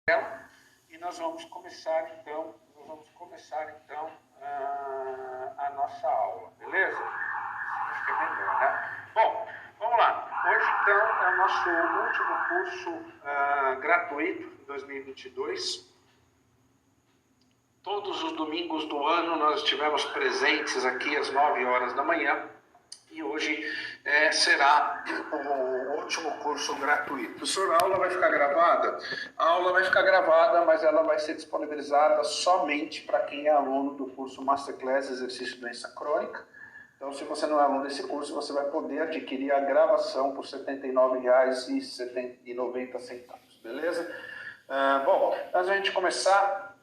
E nós vamos começar então a nossa aula, beleza? Acho que é melhor, né? Bom, vamos lá. Hoje então é o nosso último curso gratuito de 2022. Todos os domingos do ano nós estivemos presentes aqui às 9 horas da manhã. E hoje será o último curso gratuito. Professor, a aula vai ficar gravada? A aula vai ficar gravada, mas ela vai ser disponibilizada somente para quem é aluno do curso Masterclass Exercício Doença Crônica. Então, se você não é aluno desse curso, você vai poder adquirir a gravação por R$ 79,90, beleza? Bom, antes de a gente começar,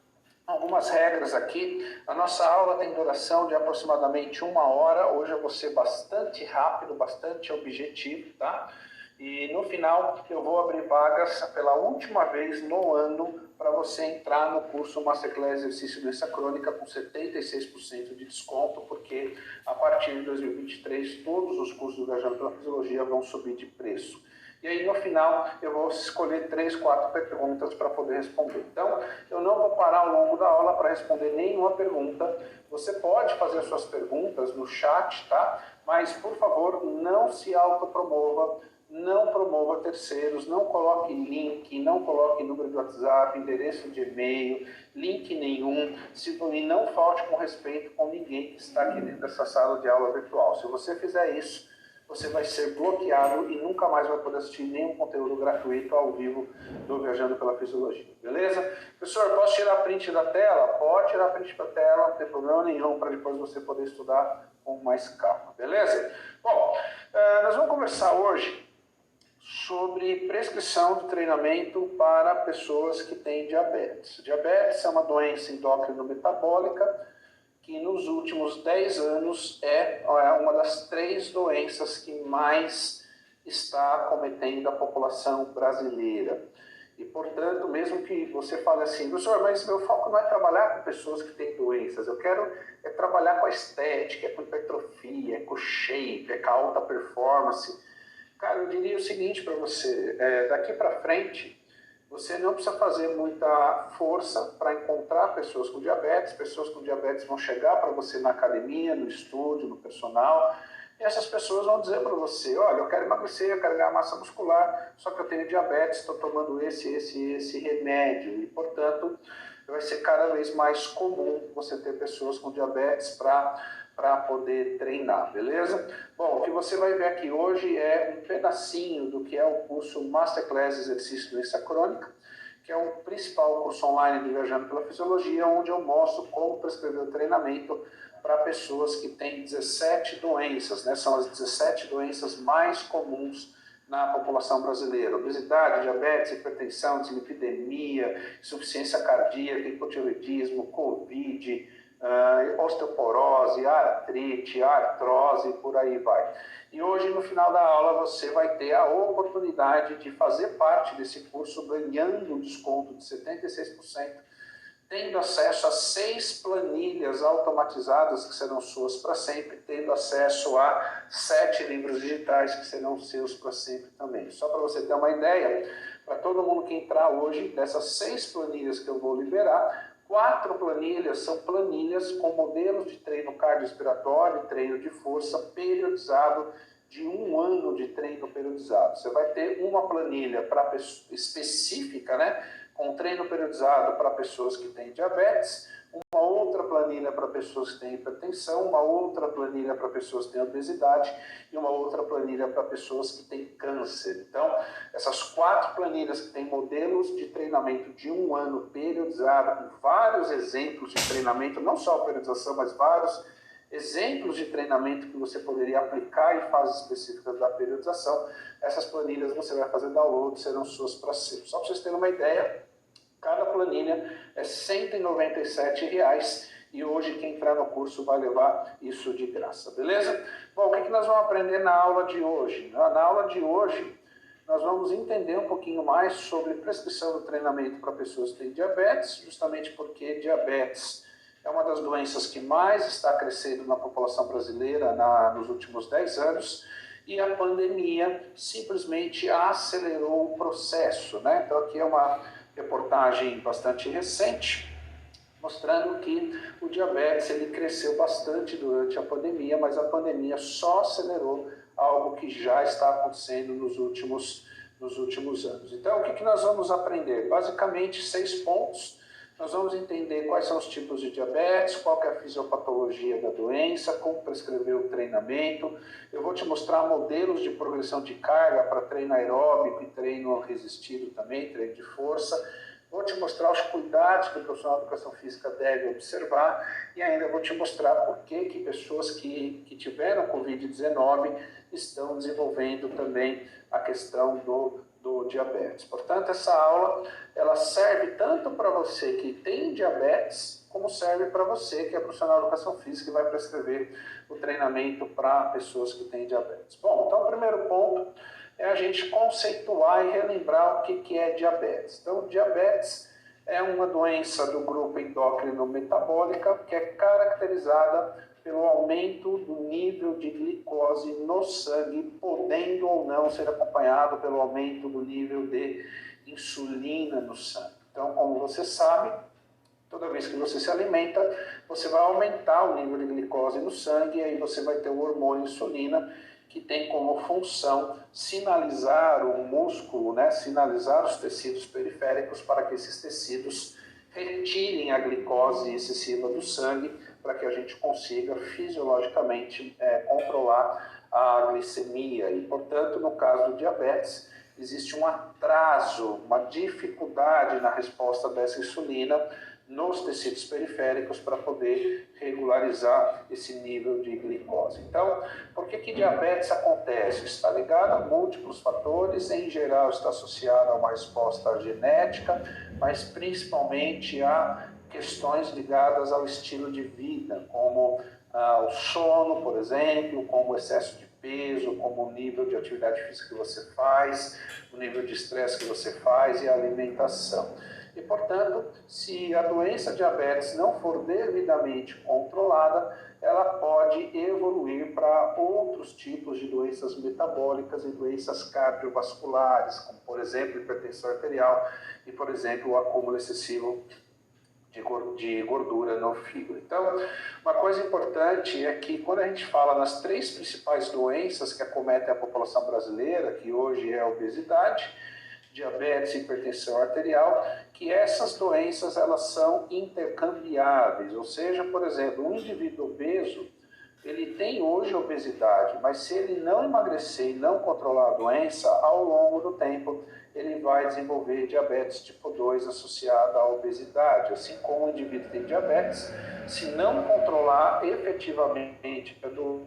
algumas regras aqui. A nossa aula tem duração de aproximadamente 1 hora. Hoje eu vou ser bastante rápido, bastante objetivo, tá? E no final eu vou abrir vagas pela última vez no ano para você entrar no curso Masterclass Exercício Doença Crônica com 76% de desconto, porque a partir de 2023 todos os cursos do Viajando pela Fisiologia vão subir de preço. E aí, no final, eu vou escolher 3, 4 perguntas para poder responder. Então, eu não vou parar ao longo da aula para responder nenhuma pergunta. Você pode fazer as suas perguntas no chat, tá? Mas, por favor, não se autopromova, não promova terceiros, não coloque link, não coloque número de WhatsApp, endereço de e-mail, link nenhum, e não falte com respeito com ninguém que está aqui dentro dessa sala de aula virtual. Se você fizer isso, você vai ser bloqueado e nunca mais vai poder assistir nenhum conteúdo gratuito ao vivo do Viajando pela Fisiologia, beleza? Professor, posso tirar print da tela? Pode tirar print da tela, não tem problema nenhum, para depois você poder estudar com mais calma, beleza? Bom, nós vamos conversar hoje sobre prescrição de treinamento para pessoas que têm diabetes. Diabetes é uma doença endócrino-metabólica que nos últimos 10 anos é uma das 3 doenças que mais está acometendo a população brasileira. E, portanto, mesmo que você fale assim, professor, mas meu foco não é trabalhar com pessoas que têm doenças, eu quero trabalhar com a estética, com a hipertrofia, com o shape, com a alta performance. Cara, eu diria o seguinte para você, daqui para frente, você não precisa fazer muita força para encontrar pessoas com diabetes vão chegar para você na academia, no estúdio, no personal, e essas pessoas vão dizer para você, olha, eu quero emagrecer, eu quero ganhar massa muscular, só que eu tenho diabetes, estou tomando esse remédio, e portanto vai ser cada vez mais comum você ter pessoas com diabetes para poder treinar, beleza? Bom, o que você vai ver aqui hoje é um pedacinho do que é o curso Masterclass Exercício Doença Crônica, que é o principal curso online de Viajando pela Fisiologia, onde eu mostro como prescrever o treinamento para pessoas que têm 17 doenças, né? São as 17 doenças mais comuns na população brasileira: obesidade, diabetes, hipertensão, dislipidemia, insuficiência cardíaca, hipotireoidismo, Covid, osteoporose, artrite, artrose, por aí vai. E hoje, no final da aula, você vai ter a oportunidade de fazer parte desse curso ganhando um desconto de 76%, tendo acesso a 6 planilhas automatizadas que serão suas para sempre, tendo acesso a 7 livros digitais que serão seus para sempre também. Só para você ter uma ideia, para todo mundo que entrar hoje, dessas 6 planilhas que eu vou liberar, 4 planilhas são planilhas com modelos de treino cardiorrespiratório, treino de força periodizado, de 1 ano de treino periodizado. Você vai ter uma planilha específica, né, com treino periodizado para pessoas que têm diabetes, uma outra planilha para pessoas que têm hipertensão, uma outra planilha para pessoas que têm obesidade e uma outra planilha para pessoas que têm câncer. Então, essas 4 planilhas que têm modelos de treinamento de 1 ano periodizado, com vários exemplos de treinamento, não só a periodização, mas vários exemplos de treinamento que você poderia aplicar em fases específicas da periodização, essas planilhas você vai fazer download, serão suas para sempre. Só para vocês terem uma ideia, cada planilha é R$ 197 e hoje quem entrar no curso vai levar isso de graça, beleza? Bom, o que nós vamos aprender na aula de hoje? Na aula de hoje, nós vamos entender um pouquinho mais sobre prescrição do treinamento para pessoas que têm diabetes, justamente porque diabetes é uma das doenças que mais está crescendo na população brasileira nos últimos 10 anos, e a pandemia simplesmente acelerou o processo, né? Então aqui é uma reportagem bastante recente, mostrando que o diabetes ele cresceu bastante durante a pandemia, mas a pandemia só acelerou algo que já está acontecendo nos últimos anos. Então, o que nós vamos aprender? Basicamente, 6 pontos. Nós vamos entender quais são os tipos de diabetes, qual que é a fisiopatologia da doença, como prescrever o treinamento. Eu vou te mostrar modelos de progressão de carga para treino aeróbico e treino resistido também, treino de força. Vou te mostrar os cuidados que o profissional de educação física deve observar e ainda vou te mostrar por que pessoas que tiveram Covid-19 estão desenvolvendo também a questão do diabetes. Portanto, essa aula ela serve tanto para você que tem diabetes, como serve para você que é profissional de educação física e vai prescrever o treinamento para pessoas que têm diabetes. Bom, então o primeiro ponto é a gente conceituar e relembrar o que é diabetes. Então, diabetes é uma doença do grupo endócrino-metabólica que é caracterizada pelo aumento do nível de glicose no sangue, podendo ou não ser acompanhado pelo aumento do nível de insulina no sangue. Então, como você sabe, toda vez que você se alimenta, você vai aumentar o nível de glicose no sangue e aí você vai ter o hormônio insulina, que tem como função sinalizar o músculo, sinalizar os tecidos periféricos para que esses tecidos retirem a glicose excessiva do sangue para que a gente consiga fisiologicamente controlar a glicemia. E, portanto, no caso do diabetes, existe um atraso, uma dificuldade na resposta dessa insulina nos tecidos periféricos para poder regularizar esse nível de glicose. Então, por que diabetes acontece? Está ligado a múltiplos fatores, em geral está associado a uma resposta genética, mas principalmente a questões ligadas ao estilo de vida, como o sono, por exemplo, como o excesso de peso, como o nível de atividade física que você faz, o nível de estresse que você faz e a alimentação. E, portanto, se a doença diabetes não for devidamente controlada, ela pode evoluir para outros tipos de doenças metabólicas e doenças cardiovasculares, como, por exemplo, hipertensão arterial e, por exemplo, o acúmulo excessivo de gordura no fígado. Então, uma coisa importante é que quando a gente fala nas 3 principais doenças que acometem a população brasileira, que hoje é a obesidade, diabetes e hipertensão arterial, que essas doenças elas são intercambiáveis, ou seja, por exemplo, um indivíduo obeso, ele tem hoje obesidade, mas se ele não emagrecer e não controlar a doença, ao longo do tempo, ele vai desenvolver diabetes tipo 2 associada à obesidade. Assim como o indivíduo tem diabetes, se não controlar efetivamente,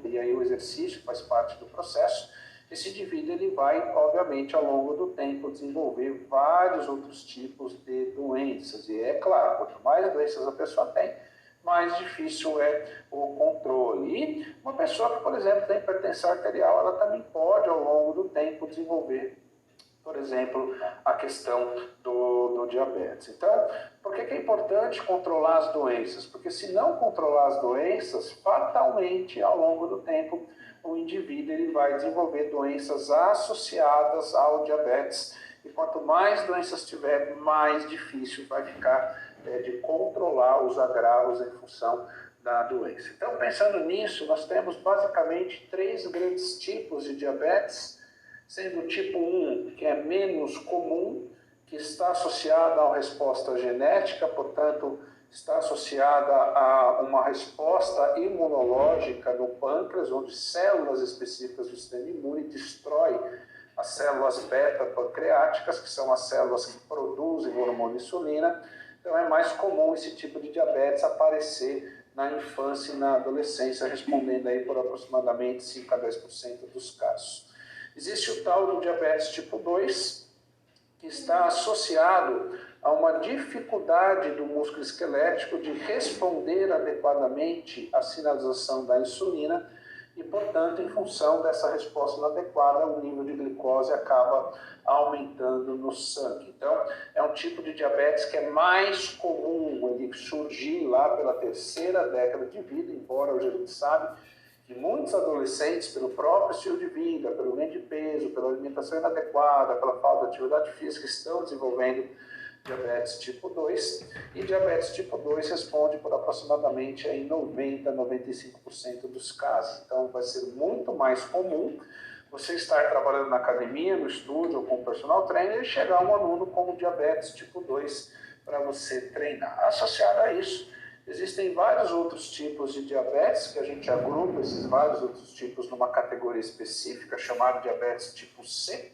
e aí o exercício faz parte do processo, esse indivíduo ele vai, obviamente, ao longo do tempo, desenvolver vários outros tipos de doenças. E é claro, quanto mais doenças a pessoa tem, mais difícil é o controle. E uma pessoa que, por exemplo, tem hipertensão arterial, ela também pode, ao longo do tempo, desenvolver, por exemplo, a questão do diabetes. Então, por que é importante controlar as doenças? Porque se não controlar as doenças, fatalmente, ao longo do tempo, o indivíduo ele vai desenvolver doenças associadas ao diabetes. E quanto mais doenças tiver, mais difícil vai ficar de controlar os agravos em função da doença. Então, pensando nisso, nós temos basicamente 3 grandes tipos de diabetes, sendo o tipo 1, que é menos comum, que está associada a uma resposta genética, portanto, está associada a uma resposta imunológica no pâncreas, onde células específicas do sistema imune destroem as células beta-pancreáticas, que são as células que produzem o hormônio insulina. Então, é mais comum esse tipo de diabetes aparecer na infância e na adolescência, respondendo aí por aproximadamente 5 a 10% dos casos. Existe o tal do diabetes tipo 2, que está associado a uma dificuldade do músculo esquelético de responder adequadamente à sinalização da insulina e, portanto, em função dessa resposta inadequada, o nível de glicose acaba aumentando no sangue. Então, é um tipo de diabetes que é mais comum, ele surgir lá pela 3ª década de vida, embora hoje a gente sabe que muitos adolescentes, pelo próprio estilo de vida, pelo ganho de peso, pela alimentação inadequada, pela falta de atividade física, estão desenvolvendo diabetes tipo 2, e diabetes tipo 2 responde por aproximadamente em 90, 95% dos casos. Então, vai ser muito mais comum você estar trabalhando na academia, no estúdio ou com o personal trainer e chegar um aluno com diabetes tipo 2 para você treinar. Associado a isso, existem vários outros tipos de diabetes, que a gente agrupa esses vários outros tipos numa categoria específica, chamada diabetes tipo C.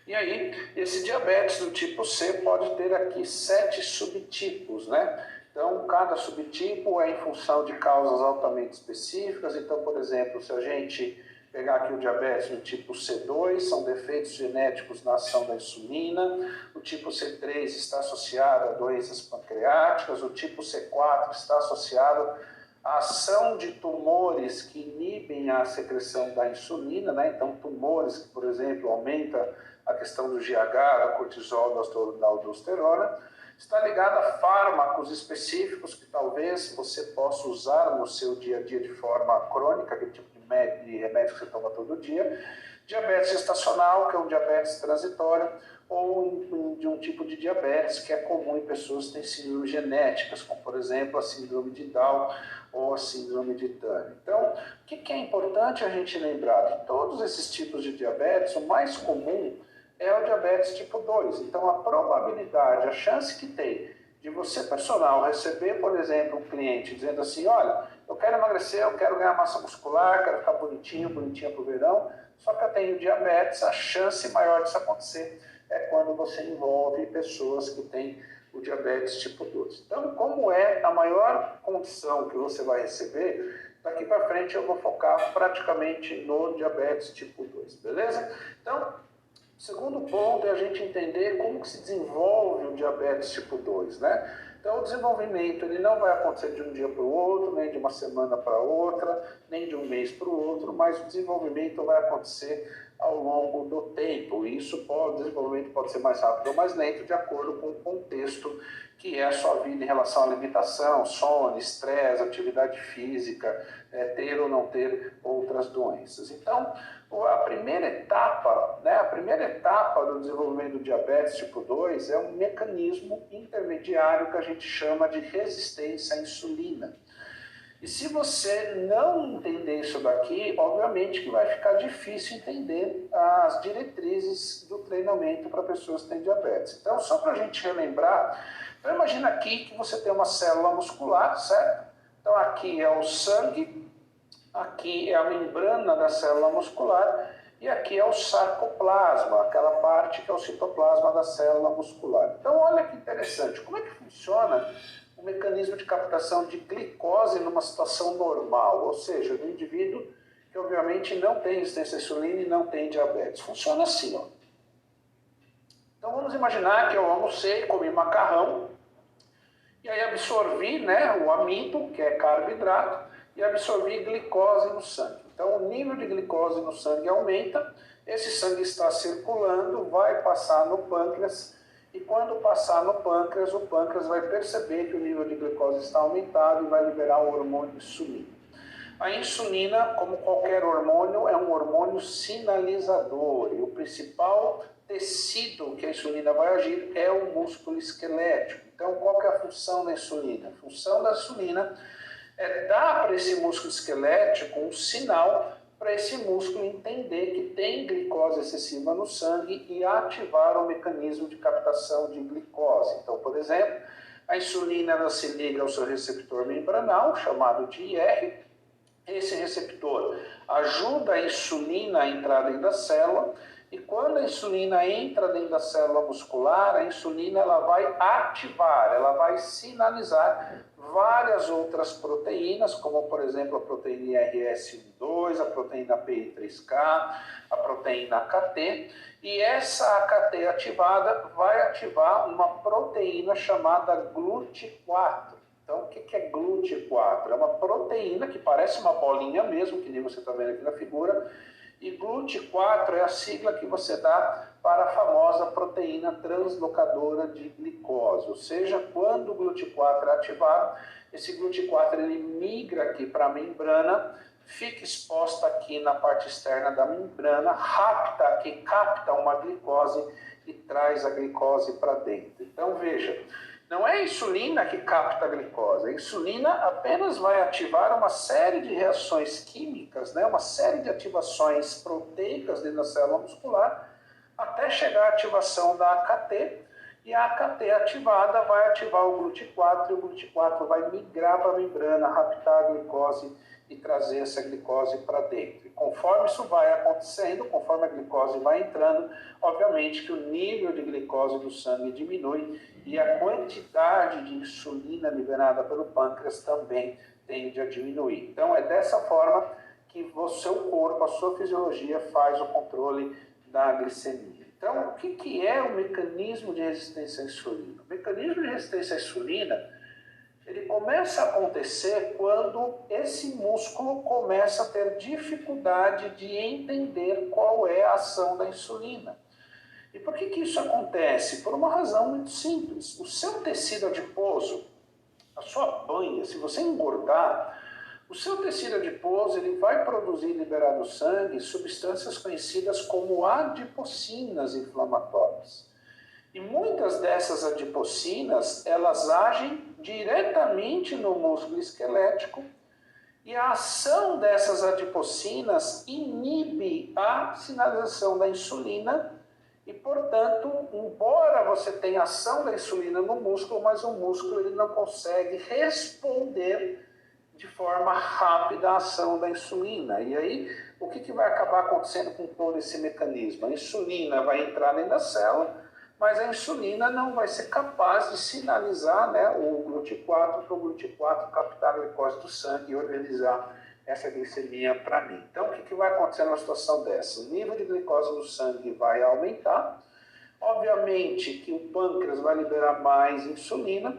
E aí, esse diabetes do tipo C pode ter aqui 7 subtipos, né? Então, cada subtipo é em função de causas altamente específicas. Então, por exemplo, se a gente pegar aqui o diabetes do tipo C2, são defeitos genéticos na ação da insulina. O tipo C3 está associado a doenças pancreáticas. O tipo C4 está associado à ação de tumores que inibem a secreção da insulina, né? Então, tumores que, por exemplo, aumentam a questão do GH, da cortisol, da aldosterona, está ligada a fármacos específicos que talvez você possa usar no seu dia a dia de forma crônica, aquele tipo de remédio que você toma todo dia. Diabetes gestacional, que é um diabetes transitório, ou de um tipo de diabetes que é comum em pessoas que têm síndromes genéticas, como por exemplo a síndrome de Down ou a síndrome de Turner. Então, o que é importante a gente lembrar? De todos esses tipos de diabetes, o mais comum é o diabetes tipo 2. Então, a probabilidade, a chance que tem de você, personal, receber, por exemplo, um cliente dizendo assim, olha, eu quero emagrecer, eu quero ganhar massa muscular, quero ficar bonitinho, bonitinha para o verão, só que eu tenho diabetes, a chance maior disso acontecer é quando você envolve pessoas que têm o diabetes tipo 2. Então, como é a maior condição que você vai receber, daqui para frente eu vou focar praticamente no diabetes tipo 2, beleza? Então, o segundo ponto é a gente entender como que se desenvolve o diabetes tipo 2, né? Então, o desenvolvimento ele não vai acontecer de um dia para o outro, nem de uma semana para outra, nem de um mês para o outro, mas o desenvolvimento vai acontecer ao longo do tempo. E o desenvolvimento pode ser mais rápido ou mais lento, de acordo com o contexto que é a sua vida em relação à alimentação, sono, estresse, atividade física, ter ou não ter outras doenças. Então, a primeira etapa, né, do desenvolvimento do diabetes tipo 2 é um mecanismo intermediário que a gente chama de resistência à insulina. E se você não entender isso daqui, obviamente que vai ficar difícil entender as diretrizes do treinamento para pessoas que têm diabetes. Então, só para a gente relembrar, então imagina aqui que você tem uma célula muscular, certo? Então, aqui é o sangue, aqui é a membrana da célula muscular e aqui é o sarcoplasma, aquela parte que é o citoplasma da célula muscular. Então, olha que interessante, como é que funciona o mecanismo de captação de glicose numa situação normal, ou seja, no indivíduo que obviamente não tem resistência à insulina e não tem diabetes. Funciona assim, ó. Então vamos imaginar que eu almocei, comi macarrão, e aí absorvi, né, o amido, que é carboidrato, e absorvi glicose no sangue. Então o nível de glicose no sangue aumenta, esse sangue está circulando, vai passar no pâncreas, e quando passar no pâncreas, o pâncreas vai perceber que o nível de glicose está aumentado e vai liberar o hormônio insulina. A insulina, como qualquer hormônio, é um hormônio sinalizador. E o principal tecido que a insulina vai agir é o músculo esquelético. Então, qual que é a função da insulina? A função da insulina é dar para esse músculo esquelético um sinal para esse músculo entender que tem glicose excessiva no sangue e ativar o mecanismo de captação de glicose. Então, por exemplo, a insulina ela se liga ao seu receptor membranal, chamado de IR. Esse receptor ajuda a insulina a entrar dentro da célula e quando a insulina entra dentro da célula muscular, a insulina ela vai ativar, ela vai sinalizar várias outras proteínas, como por exemplo a proteína IRS12, a proteína PI3K, a proteína AKT, e essa AKT ativada vai ativar uma proteína chamada GLUT4. Então, o que é GLUT4? É uma proteína que parece uma bolinha mesmo, que nem você está vendo aqui na figura, e GLUT4 é a sigla que você dá para a famosa proteína translocadora de glicose. Ou seja, quando o GLUT4 é ativado, esse GLUT4 ele migra aqui para a membrana, fica exposta aqui na parte externa da membrana, capta uma glicose e traz a glicose para dentro. Então, veja, não é a insulina que capta a glicose. A insulina apenas vai ativar uma série de reações químicas, né? Uma série de ativações proteicas dentro da célula muscular, até chegar à ativação da AKT, e a AKT ativada vai ativar o GLUT4, e o GLUT4 vai migrar para a membrana, raptar a glicose e trazer essa glicose para dentro. E conforme isso vai acontecendo, conforme a glicose vai entrando, obviamente que o nível de glicose do sangue diminui e a quantidade de insulina liberada pelo pâncreas também tende a diminuir. Então é dessa forma que o seu corpo, a sua fisiologia faz o controle da glicemia. Então, o que é o mecanismo de resistência à insulina? O mecanismo de resistência à insulina, ele começa a acontecer quando esse músculo começa a ter dificuldade de entender qual é a ação da insulina. E por que isso acontece? Por uma razão muito simples. O seu tecido adiposo, a sua banha, se você engordar, o seu tecido adiposo ele vai produzir e liberar no sangue substâncias conhecidas como adipocinas inflamatórias. E muitas dessas adipocinas, elas agem diretamente no músculo esquelético e a ação dessas adipocinas inibe a sinalização da insulina e, portanto, embora você tenha ação da insulina no músculo, mas o músculo ele não consegue responder de forma rápida a ação da insulina. E aí, o que vai acabar acontecendo com todo esse mecanismo? A insulina vai entrar dentro da célula, mas a insulina não vai ser capaz de sinalizar, né, o GLUT4 para o GLUT4 captar a glicose do sangue e organizar essa glicemia para mim. Então, o que vai acontecer numa situação dessa? O nível de glicose no sangue vai aumentar, obviamente que o pâncreas vai liberar mais insulina,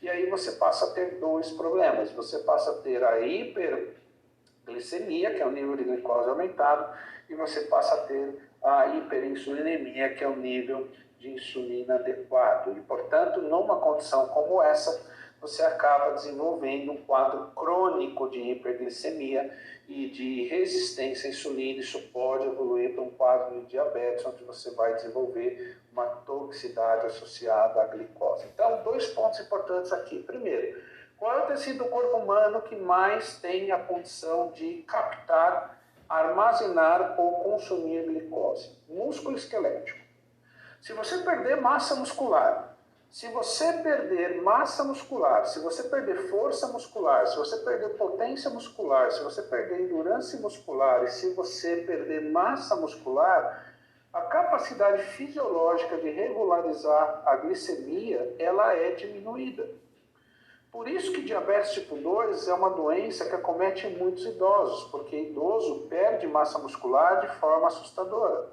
e aí você passa a ter dois problemas. Você passa a ter a hiperglicemia, que é o nível de glicose aumentado, e você passa a ter a hiperinsulinemia, que é o nível de insulina adequado. E, portanto, numa condição como essa, você acaba desenvolvendo um quadro crônico de hiperglicemia e de resistência à insulina. Isso pode evoluir para um quadro de diabetes, onde você vai desenvolver uma toxicidade associada à glicose. Então, dois pontos importantes aqui. Primeiro, qual é o tecido do corpo humano que mais tem a condição de captar, armazenar ou consumir glicose? Músculo esquelético. Se você perder massa muscular, se você perder massa muscular, se você perder força muscular, se você perder potência muscular, se você perder endurance muscular e se você perder massa muscular, a capacidade fisiológica de regularizar a glicemia, ela é diminuída. Por isso que diabetes tipo 2 é uma doença que acomete muitos idosos, porque idoso perde massa muscular de forma assustadora.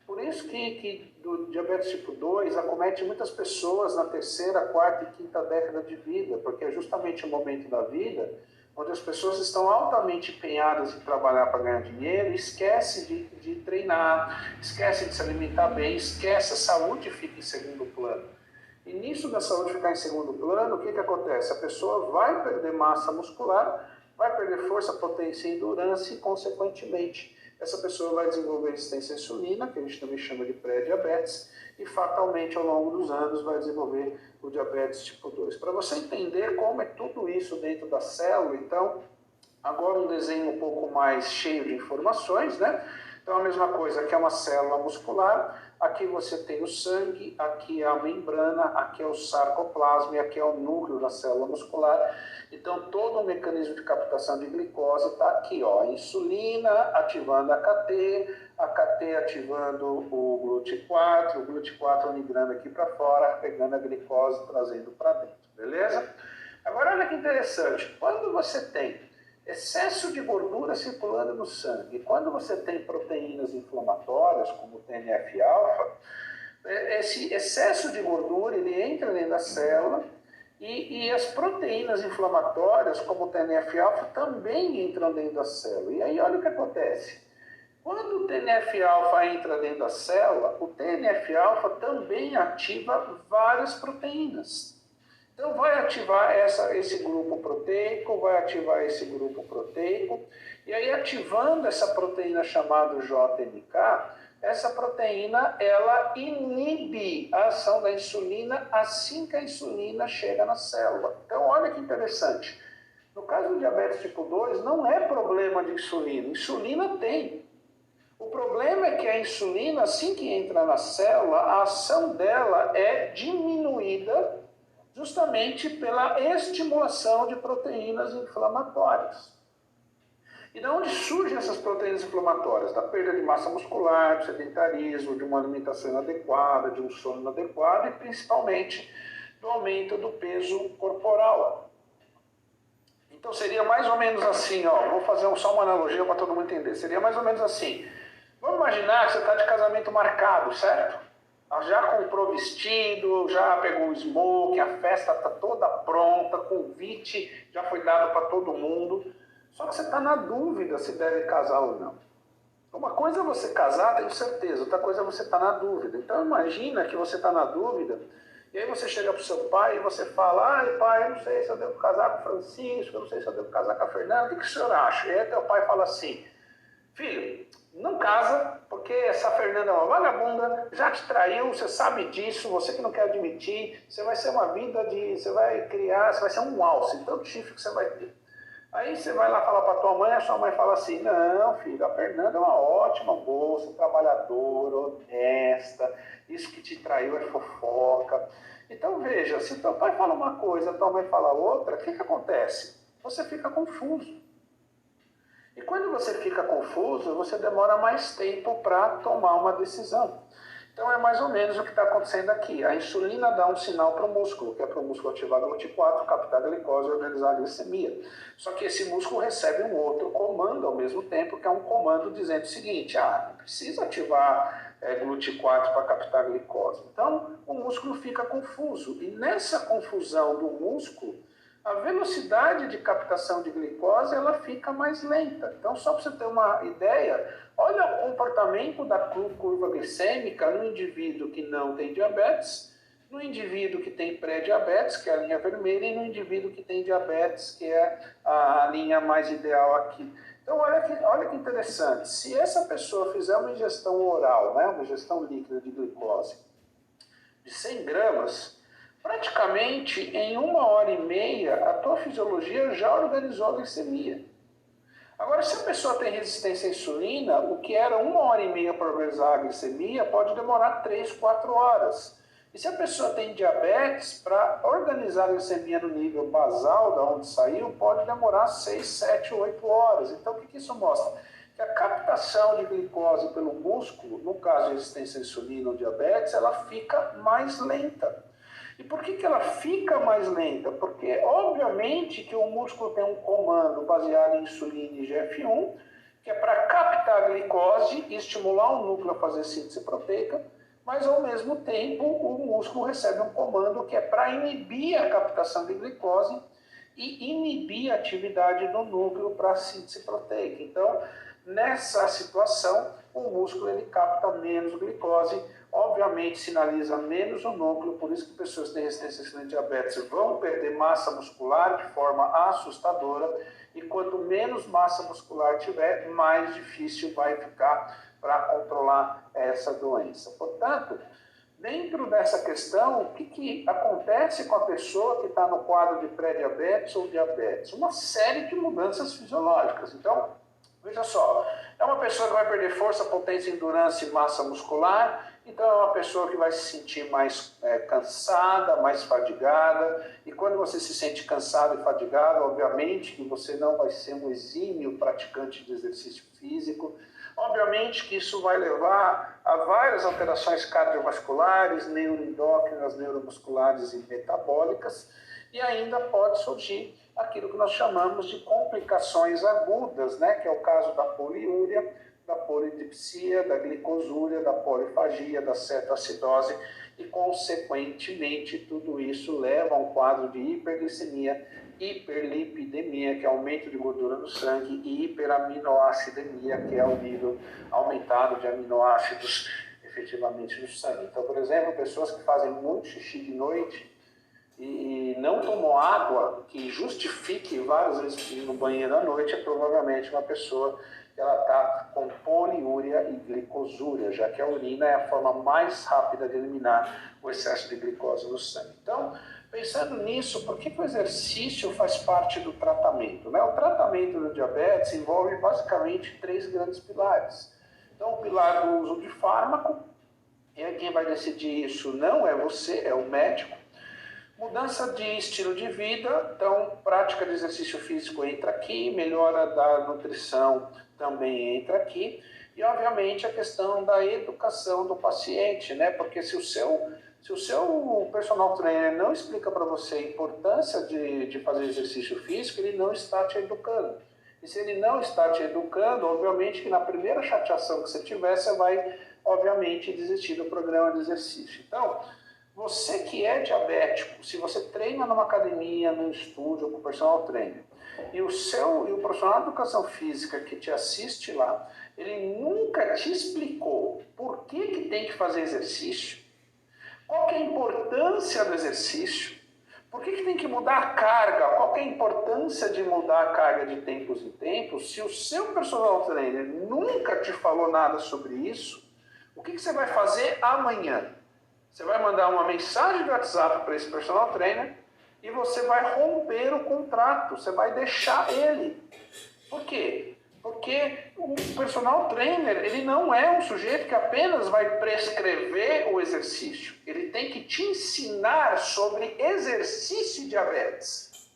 Por isso que do diabetes tipo 2 acomete muitas pessoas na terceira, quarta e quinta década de vida, porque é justamente o momento da vida onde as pessoas estão altamente empenhadas em trabalhar para ganhar dinheiro e esquece de treinar, esquece de se alimentar bem, esquece, a saúde fica em segundo plano. E nisso da saúde ficar em segundo plano, o que acontece? A pessoa vai perder massa muscular, vai perder força, potência e endurance e, consequentemente, essa pessoa vai desenvolver resistência à insulina, que a gente também chama de pré-diabetes, e fatalmente ao longo dos anos vai desenvolver o diabetes tipo 2. Para você entender como é tudo isso dentro da célula, então, agora um desenho um pouco mais cheio de informações, né? Então a mesma coisa, aqui é uma célula muscular, aqui você tem o sangue, aqui é a membrana, aqui é o sarcoplasma e aqui é o núcleo da célula muscular. Então todo o mecanismo de captação de glicose está aqui, ó, insulina ativando a AKT ativando o GLUT4 migrando aqui para fora, pegando a glicose, trazendo para dentro, beleza? Agora olha que interessante, quando você tem excesso de gordura circulando no sangue, quando você tem proteínas inflamatórias, como o TNF-alfa, esse excesso de gordura ele entra dentro da célula e as proteínas inflamatórias, como o TNF-alfa, também entram dentro da célula. E aí olha o que acontece. Quando o TNF-alfa entra dentro da célula, o TNF-alfa também ativa várias proteínas. Então vai ativar esse grupo proteico, vai ativar esse grupo proteico, e aí ativando essa proteína chamada JNK, essa proteína ela inibe a ação da insulina assim que a insulina chega na célula. Então, olha que interessante. No caso do diabetes tipo 2, não é problema de insulina. Insulina tem. O problema é que a insulina, assim que entra na célula, a ação dela é diminuída justamente pela estimulação de proteínas inflamatórias. E de onde surgem essas proteínas inflamatórias? Da perda de massa muscular, do sedentarismo, de uma alimentação inadequada, de um sono inadequado e principalmente do aumento do peso corporal. Então seria mais ou menos assim, ó, vou fazer só uma analogia para todo mundo entender. Seria mais ou menos assim. Vamos imaginar que você está de casamento marcado, certo? Já comprou vestido, já pegou o smoke, a festa está toda pronta, convite já foi dado para todo mundo. Só que você está na dúvida se deve casar ou não. Uma coisa é você casar, tenho certeza, outra coisa é você estar na dúvida. Então imagina que você está na dúvida, e aí você chega para o seu pai e você fala, ai pai, eu não sei se eu devo casar com o Francisco, eu não sei se eu devo casar com a Fernanda, o que o senhor acha? E aí teu pai fala assim, filho, não casa, porque essa Fernanda é uma vagabunda, já te traiu, você sabe disso, você que não quer admitir, você vai ser uma vida de, você vai criar, você vai ser um alce, tanto chifre que você vai ter. Aí você vai lá falar para tua mãe, a sua mãe fala assim, não filho, a Fernanda é uma ótima moça, trabalhadora, honesta, isso que te traiu é fofoca. Então veja, se teu pai fala uma coisa, tua mãe fala outra, o que acontece? Você fica confuso. E quando você fica confuso, você demora mais tempo para tomar uma decisão. Então é mais ou menos o que está acontecendo aqui. A insulina dá um sinal para o músculo, que é para o músculo ativar GLUT4, captar a glicose e organizar a glicemia. Só que esse músculo recebe um outro comando ao mesmo tempo, que é um comando dizendo o seguinte, não precisa ativar GLUT4 para captar a glicose. Então o músculo fica confuso. E nessa confusão do músculo, a velocidade de captação de glicose ela fica mais lenta. Então, só para você ter uma ideia, olha o comportamento da curva glicêmica no indivíduo que não tem diabetes, no indivíduo que tem pré-diabetes, que é a linha vermelha, e no indivíduo que tem diabetes, que é a linha mais ideal aqui. Então, olha que interessante. Se essa pessoa fizer uma ingestão oral, né, uma ingestão líquida de glicose de 100 gramas, praticamente em 1h30 a tua fisiologia já organizou a glicemia. Agora, se a pessoa tem resistência à insulina, o que era 1h30 para organizar a glicemia pode demorar 3, 4 horas. E se a pessoa tem diabetes, para organizar a glicemia no nível basal, da onde saiu, pode demorar 6, 7, 8 horas. Então, o que isso mostra? Que a captação de glicose pelo músculo, no caso de resistência à insulina ou diabetes, ela fica mais lenta. E por que ela fica mais lenta? Porque, obviamente, que o músculo tem um comando baseado em insulina e GF1, que é para captar a glicose e estimular o núcleo a fazer síntese proteica, mas, ao mesmo tempo, o músculo recebe um comando que é para inibir a captação de glicose e inibir a atividade do núcleo para a síntese proteica. Então, nessa situação, o músculo ele capta menos glicose, obviamente sinaliza menos o núcleo, por isso que pessoas que têm resistência à insulina e diabetes vão perder massa muscular de forma assustadora, e quanto menos massa muscular tiver, mais difícil vai ficar para controlar essa doença. Portanto, dentro dessa questão, o que acontece com a pessoa que está no quadro de pré-diabetes ou diabetes? Uma série de mudanças fisiológicas. Então, veja só, é uma pessoa que vai perder força, potência, endurance e massa muscular, então é uma pessoa que vai se sentir mais cansada, mais fadigada, e quando você se sente cansado e fadigado, obviamente que você não vai ser um exímio praticante de exercício físico, obviamente que isso vai levar a várias alterações cardiovasculares, neuroendócrinas, neuromusculares e metabólicas, e ainda pode surgir aquilo que nós chamamos de complicações agudas, né? Que é o caso da poliúria, da polidipsia, da glicosúria, da polifagia, da cetoacidose, e, consequentemente, tudo isso leva a um quadro de hiperglicemia, hiperlipidemia, que é aumento de gordura no sangue, e hiperaminoacidemia, que é o nível aumentado de aminoácidos efetivamente no sangue. Então, por exemplo, pessoas que fazem muito xixi de noite e não tomou água que justifique várias vezes ir no banheiro à noite, é provavelmente uma pessoa que ela está com poliúria e glicosúria, já que a urina é a forma mais rápida de eliminar o excesso de glicose no sangue. Então, pensando nisso, por que o exercício faz parte do tratamento, né? O tratamento do diabetes envolve basicamente 3 grandes pilares. Então, o pilar do uso de fármaco, e aí quem vai decidir isso não é você, é o médico. Mudança de estilo de vida, então prática de exercício físico entra aqui, melhora da nutrição também entra aqui, e obviamente a questão da educação do paciente, né? Porque se o seu personal trainer não explica para você a importância de fazer exercício físico, ele não está te educando. E se ele não está te educando, obviamente que na primeira chateação que você tiver, você vai, obviamente, desistir do programa de exercício. Então, você que é diabético, se você treina numa academia, num estúdio com o personal trainer, e o profissional de educação física que te assiste lá, ele nunca te explicou por que tem que fazer exercício, qual que é a importância do exercício, por que tem que mudar a carga, qual que é a importância de mudar a carga de tempos em tempos, se o seu personal trainer nunca te falou nada sobre isso, o que você vai fazer amanhã? Você vai mandar uma mensagem de WhatsApp para esse personal trainer e você vai romper o contrato, você vai deixar ele. Por quê? Porque o personal trainer, ele não é um sujeito que apenas vai prescrever o exercício. Ele tem que te ensinar sobre exercício e diabetes.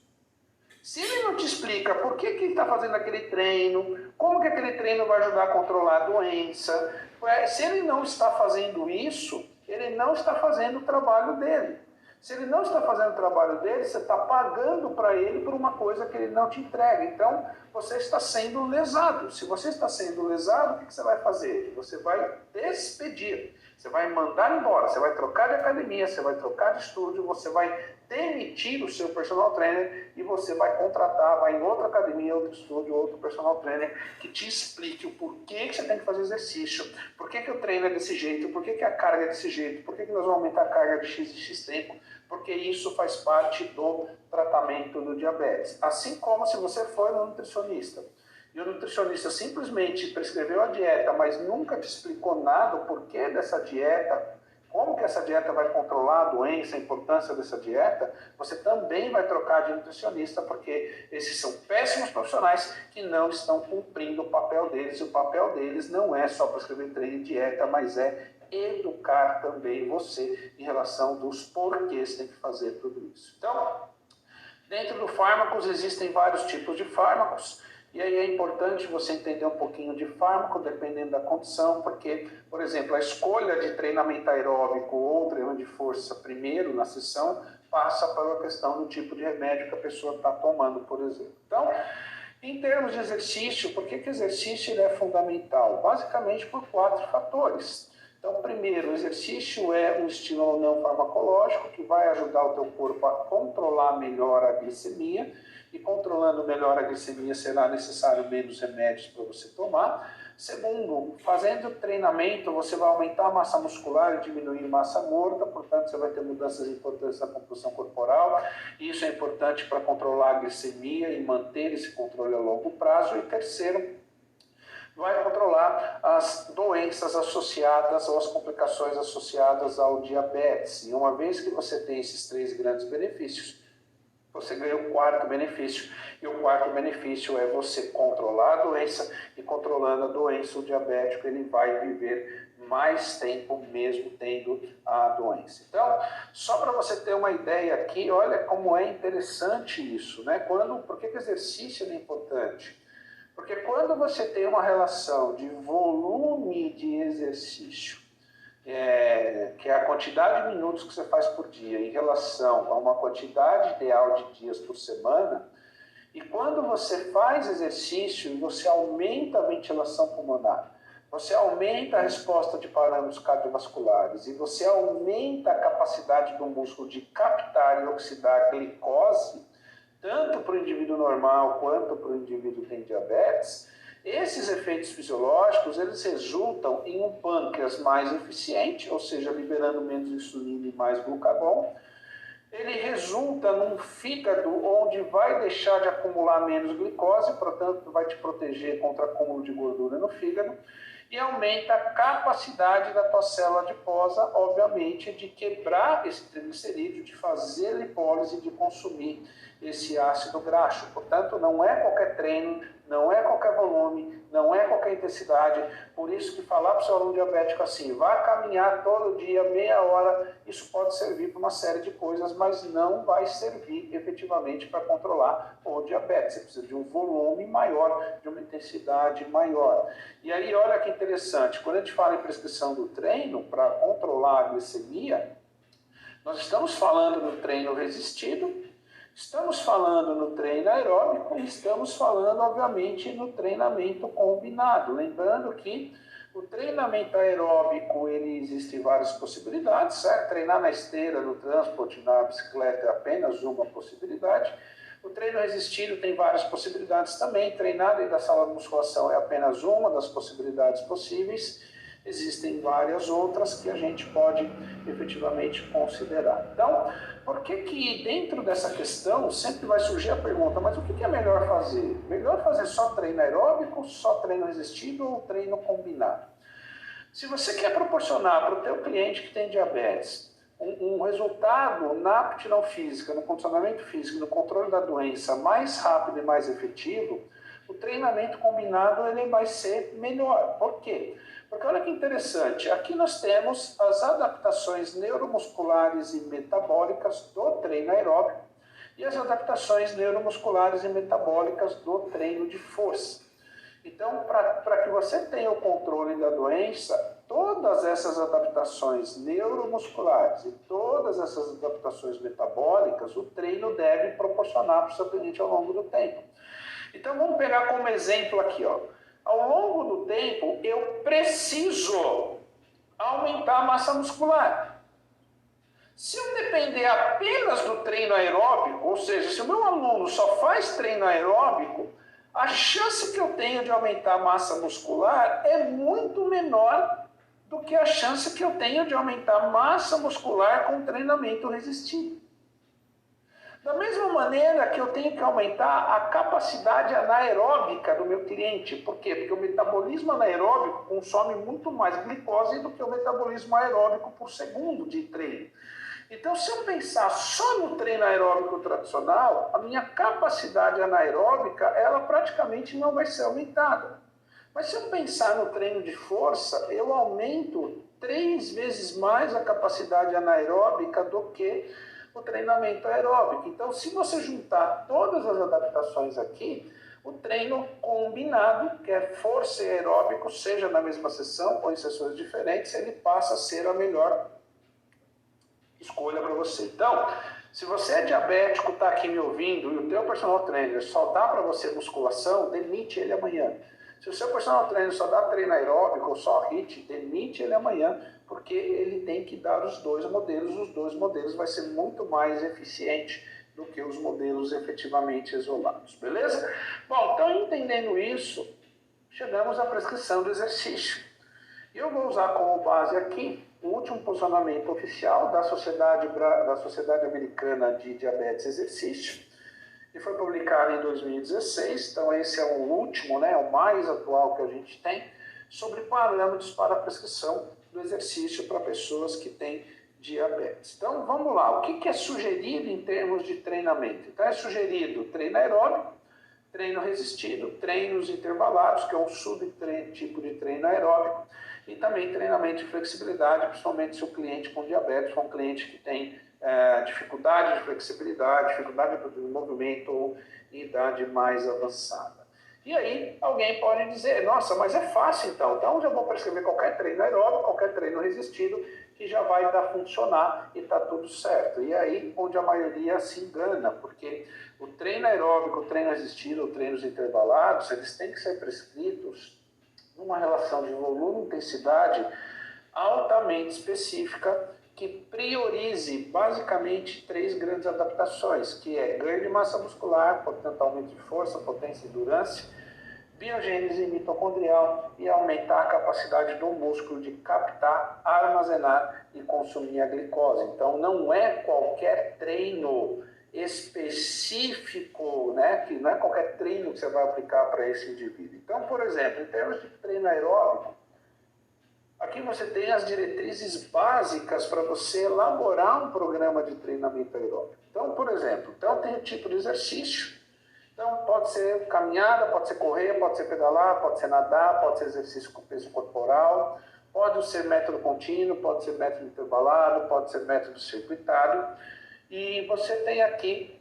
Se ele não te explica por que ele está fazendo aquele treino, como que aquele treino vai ajudar a controlar a doença, se ele não está fazendo isso, ele não está fazendo o trabalho dele. Se ele não está fazendo o trabalho dele, você está pagando para ele por uma coisa que ele não te entrega. Então, você está sendo lesado. Se você está sendo lesado, o que você vai fazer? Você vai despedir. Você vai mandar embora. Você vai trocar de academia, você vai trocar de estúdio, você vai demitir o seu personal trainer e você vai contratar, vai em outra academia, outro estúdio, outro personal trainer que te explique o porquê que você tem que fazer exercício, por que o treino é desse jeito, por que a carga é desse jeito, por que nós vamos aumentar a carga de X e X tempo, porque isso faz parte do tratamento do diabetes. Assim como se você for no nutricionista e o nutricionista simplesmente prescreveu a dieta, mas nunca te explicou nada, o porquê dessa dieta, como que essa dieta vai controlar a doença, a importância dessa dieta, você também vai trocar de nutricionista, porque esses são péssimos profissionais que não estão cumprindo o papel deles. E o papel deles não é só prescrever treino e dieta, mas é educar também você em relação dos porquês que tem que fazer tudo isso. Então, dentro do fármacos existem vários tipos de fármacos, e aí é importante você entender um pouquinho de fármaco, dependendo da condição, porque, por exemplo, a escolha de treinamento aeróbico ou treino de força primeiro na sessão passa pela questão do tipo de remédio que a pessoa está tomando, por exemplo. Então, em termos de exercício, por que exercício ele é fundamental? Basicamente por 4 fatores. Então, primeiro, o exercício é um estímulo não farmacológico que vai ajudar o teu corpo a controlar melhor a glicemia, e controlando melhor a glicemia será necessário menos remédios para você tomar. Segundo, fazendo treinamento, você vai aumentar a massa muscular e diminuir massa gorda, portanto, você vai ter mudanças importantes na composição corporal. Isso é importante para controlar a glicemia e manter esse controle a longo prazo. E terceiro, vai controlar as doenças associadas ou as complicações associadas ao diabetes. E uma vez que você tem esses 3 grandes benefícios, você ganha o 4º benefício. E o 4º benefício é você controlar a doença, e controlando a doença, o diabético ele vai viver mais tempo mesmo tendo a doença. Então, só para você ter uma ideia aqui, olha como é interessante isso, né? Por que o exercício é importante? Porque quando você tem uma relação de volume de exercício, que é a quantidade de minutos que você faz por dia em relação a uma quantidade ideal de dias por semana, e quando você faz exercício, você aumenta a ventilação pulmonar, você aumenta a resposta de parâmetros cardiovasculares e você aumenta a capacidade do músculo de captar e oxidar glicose, tanto para o indivíduo normal quanto para o indivíduo que tem diabetes. Esses efeitos fisiológicos, eles resultam em um pâncreas mais eficiente, ou seja, liberando menos insulina e mais glucagon. resulta num fígado onde vai deixar de acumular menos glicose, portanto vai te proteger contra acúmulo de gordura no fígado, e aumenta a capacidade da tua célula adiposa, obviamente, de quebrar esse triglicerídeo, de fazer lipólise, de consumir esse ácido graxo. Portanto, não é qualquer treino, não é qualquer volume, não é qualquer intensidade. Por isso que falar para o seu aluno diabético assim, vá caminhar todo dia, meia hora, isso pode servir para uma série de coisas, mas não vai servir efetivamente para controlar o diabetes. Você precisa de um volume maior, de uma intensidade maior. E aí, olha que interessante, quando a gente fala em prescrição do treino para controlar a glicemia, nós estamos falando no treino resistido, estamos falando no treino aeróbico e estamos falando, obviamente, no treinamento combinado. Lembrando que o treinamento aeróbico, ele existe várias possibilidades, certo? Treinar na esteira, no transporte, na bicicleta é apenas uma possibilidade. O treino resistido tem várias possibilidades também. Treinar dentro da sala de musculação é apenas uma das possibilidades possíveis. Existem várias outras que a gente pode efetivamente considerar. Então, por que dentro dessa questão sempre vai surgir a pergunta, mas o que é melhor fazer? Melhor fazer só treino aeróbico, só treino resistido ou treino combinado? Se você quer proporcionar para o teu cliente que tem diabetes um resultado na aptidão física, no condicionamento físico, no controle da doença mais rápido e mais efetivo, o treinamento combinado ele vai ser melhor. Por quê? Porque olha que interessante, aqui nós temos as adaptações neuromusculares e metabólicas do treino aeróbico e as adaptações neuromusculares e metabólicas do treino de força. Então, para que você tenha o controle da doença, todas essas adaptações neuromusculares e todas essas adaptações metabólicas, o treino deve proporcionar para o seu cliente ao longo do tempo. Então, vamos pegar como exemplo aqui, ó. Ao longo do tempo, eu preciso aumentar a massa muscular. Se eu depender apenas do treino aeróbico, ou seja, se o meu aluno só faz treino aeróbico, a chance que eu tenho de aumentar a massa muscular é muito menor do que a chance que eu tenho de aumentar a massa muscular com treinamento resistido. Da mesma maneira que eu tenho que aumentar a capacidade anaeróbica do meu cliente. Por quê? Porque o metabolismo anaeróbico consome muito mais glicose do que o metabolismo aeróbico por segundo de treino. Então, se eu pensar só no treino aeróbico tradicional, a minha capacidade anaeróbica, ela praticamente não vai ser aumentada. Mas se eu pensar no treino de força, eu aumento 3 vezes mais a capacidade anaeróbica do que o treinamento aeróbico. Então, se você juntar todas as adaptações aqui, o treino combinado, que é força e aeróbico, seja na mesma sessão ou em sessões diferentes, ele passa a ser a melhor escolha para você. Então, se você é diabético, está aqui me ouvindo, e o teu personal trainer só dá para você musculação, demite ele amanhã. Se o seu personal trainer só dá treino aeróbico ou só HIIT, demite ele amanhã, porque ele tem que dar os dois modelos vai ser muito mais eficiente do que os modelos efetivamente isolados, beleza? Bom, então entendendo isso, chegamos à prescrição do exercício. E eu vou usar como base aqui o último posicionamento oficial da Sociedade Americana de Diabetes e Exercício, que foi publicado em 2016, então esse é o último, né, o mais atual que a gente tem, sobre parâmetros para a prescrição do exercício para pessoas que têm diabetes. Então vamos lá, o que é sugerido em termos de treinamento? Então é sugerido treino aeróbico, treino resistido, treinos intervalados, que é um subtipo de treino aeróbico, e também treinamento de flexibilidade, principalmente se o cliente com diabetes for um cliente que tem dificuldade de flexibilidade, dificuldade de movimento ou idade mais avançada. E aí alguém pode dizer, nossa, mas é fácil então eu já vou prescrever qualquer treino aeróbico, qualquer treino resistido, que já vai funcionar e está tudo certo. E aí onde a maioria se engana, porque o treino aeróbico, o treino resistido, os treinos intervalados, eles têm que ser prescritos numa relação de volume e intensidade altamente específica, que priorize basicamente 3 grandes adaptações, que é ganho de massa muscular, portanto aumento de força, potência e endurance, biogênese mitocondrial e aumentar a capacidade do músculo de captar, armazenar e consumir a glicose. Então não é qualquer treino específico, né, que não é qualquer treino que você vai aplicar para esse indivíduo. Então, por exemplo, em termos de treino aeróbico, aqui você tem as diretrizes básicas para você elaborar um programa de treinamento aeróbico. Então, por exemplo, tem o tipo de exercício. Então, pode ser caminhada, pode ser correr, pode ser pedalar, pode ser nadar, pode ser exercício com peso corporal, pode ser método contínuo, pode ser método intervalado, pode ser método circuitário. E você tem aqui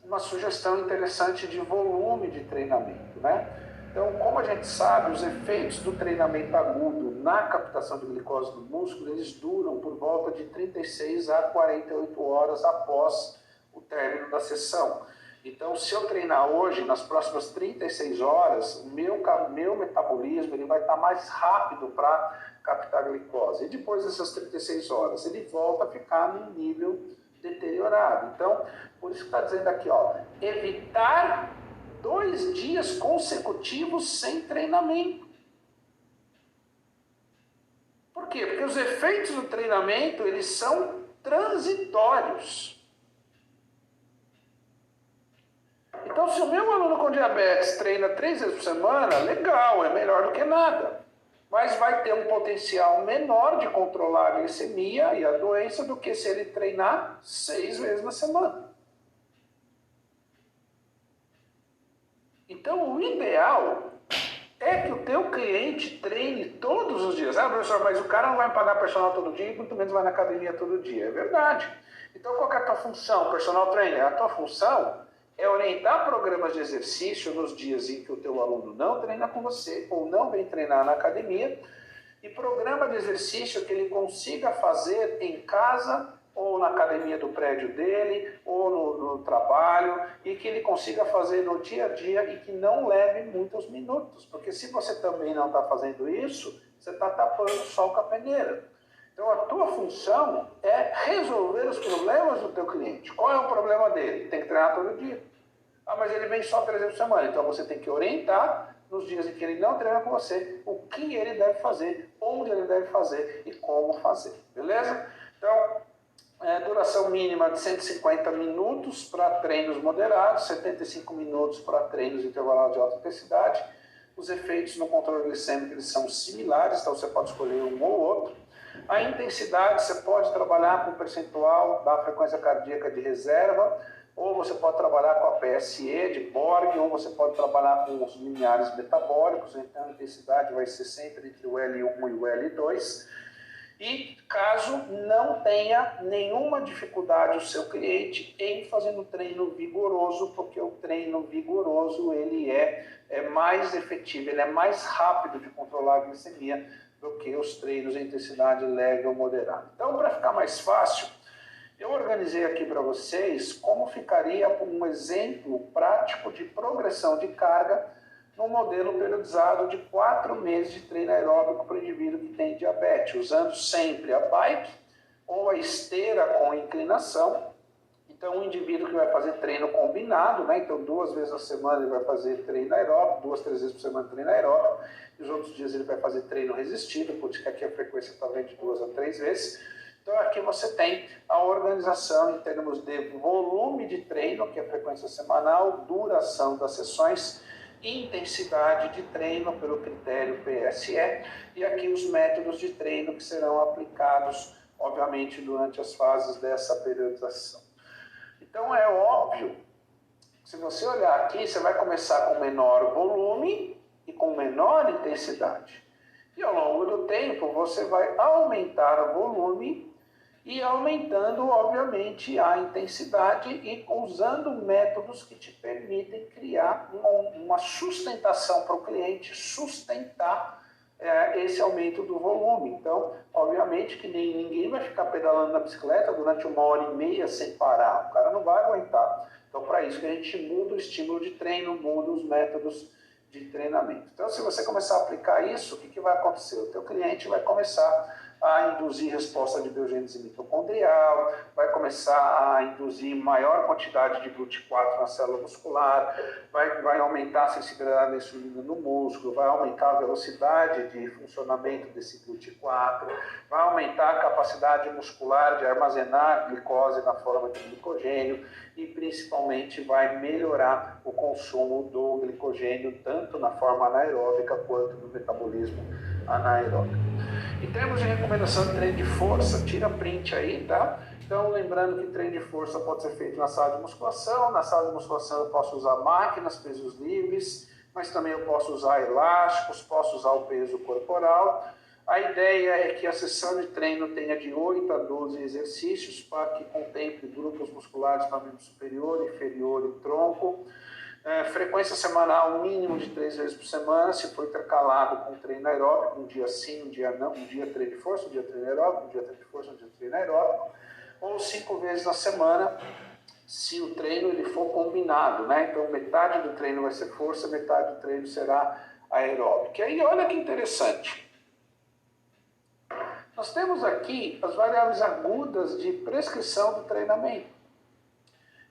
uma sugestão interessante de volume de treinamento, né? Então, como a gente sabe, os efeitos do treinamento agudo na captação de glicose no músculo, eles duram por volta de 36 a 48 horas após o término da sessão. Então, se eu treinar hoje, nas próximas 36 horas, o meu metabolismo ele vai estar mais rápido para captar glicose. E depois dessas 36 horas, ele volta a ficar num nível deteriorado. Então, por isso que está dizendo aqui, ó, evitar 2 dias consecutivos sem treinamento. Por quê? Porque os efeitos do treinamento, eles são transitórios. Então, se o meu aluno com diabetes treina 3 vezes por semana, legal, é melhor do que nada. Mas vai ter um potencial menor de controlar a glicemia e a doença do que se ele treinar 6 vezes na semana. Então, o ideal é que o teu cliente treine todos os dias. Ah, professor, mas o cara não vai me pagar personal todo dia e muito menos vai na academia todo dia. É verdade. Então, qual é a tua função, personal trainer? A tua função é orientar programas de exercício nos dias em que o teu aluno não treina com você ou não vem treinar na academia, e programa de exercício que ele consiga fazer em casa ou na academia do prédio dele ou no trabalho, e que ele consiga fazer no dia a dia e que não leve muitos minutos, porque se você também não está fazendo isso, você está tapando o sol com a peneira. Então, a tua função é resolver os problemas do teu cliente. Qual é o problema dele? Tem que treinar todo dia. Ah, mas ele vem só 3 vezes por semana. Então, você tem que orientar nos dias em que ele não treina com você o que ele deve fazer, onde ele deve fazer e como fazer. Beleza? Então, duração mínima de 150 minutos para treinos moderados, 75 minutos para treinos intervalados de alta intensidade. Os efeitos no controle glicêmico eles são similares, então você pode escolher um ou outro. A intensidade, você pode trabalhar com o percentual da frequência cardíaca de reserva, ou você pode trabalhar com a PSE de Borg, ou você pode trabalhar com os lineares metabólicos, então a intensidade vai ser sempre entre o L1 e o L2. E caso não tenha nenhuma dificuldade o seu cliente em fazer um treino vigoroso, porque o treino vigoroso ele é mais efetivo, ele é mais rápido de controlar a glicemia do que os treinos em intensidade leve ou moderada. Então, para ficar mais fácil, eu organizei aqui para vocês como ficaria um exemplo prático de progressão de carga num modelo periodizado de 4 meses de treino aeróbico para o indivíduo que tem diabetes, usando sempre a bike ou a esteira com inclinação. Então, um indivíduo que vai fazer treino combinado, né? Então 2 vezes na semana ele vai fazer treino aeróbico, 2, 3 vezes por semana treino aeróbico, e os outros dias ele vai fazer treino resistido, por isso que aqui a frequência está de 2 a 3 vezes. Então, aqui você tem a organização em termos de volume de treino, que é a frequência semanal, duração das sessões, intensidade de treino pelo critério PSE, e aqui os métodos de treino que serão aplicados, obviamente, durante as fases dessa periodização. Então, é óbvio, se você olhar aqui, você vai começar com menor volume e com menor intensidade. E ao longo do tempo, você vai aumentar o volume e aumentando, obviamente, a intensidade e usando métodos que te permitem criar uma sustentação para o cliente sustentar esse aumento do volume. Então, obviamente que ninguém vai ficar pedalando na bicicleta durante 1h30 sem parar. O cara não vai aguentar. Então, para isso que a gente muda o estímulo de treino, muda os métodos de treinamento. Então, se você começar a aplicar isso, o que vai acontecer? O teu cliente vai começar a induzir resposta de biogênese mitocondrial, vai começar a induzir maior quantidade de GLUT4 na célula muscular, vai aumentar a sensibilidade da insulina no músculo, vai aumentar a velocidade de funcionamento desse GLUT4, vai aumentar a capacidade muscular de armazenar glicose na forma de glicogênio e principalmente vai melhorar o consumo do glicogênio tanto na forma anaeróbica quanto no metabolismo anaeróbico. Em termos de recomendação de treino de força, tira print aí, tá? Então, lembrando que treino de força pode ser feito na sala de musculação. Na sala de musculação eu posso usar máquinas, pesos livres, mas também eu posso usar elásticos, posso usar o peso corporal. A ideia é que a sessão de treino tenha de 8 a 12 exercícios para que contemple grupos musculares para membro superior, inferior e tronco. Frequência semanal mínimo de 3 vezes por semana, se for intercalado com treino aeróbico, um dia sim, um dia não, um dia treino de força, um dia treino aeróbico, um dia treino de força, um dia treino aeróbico, ou 5 vezes na semana, se o treino ele for combinado, né? Então metade do treino vai ser força, metade do treino será aeróbico. E aí olha que interessante. Nós temos aqui as variáveis agudas de prescrição do treinamento.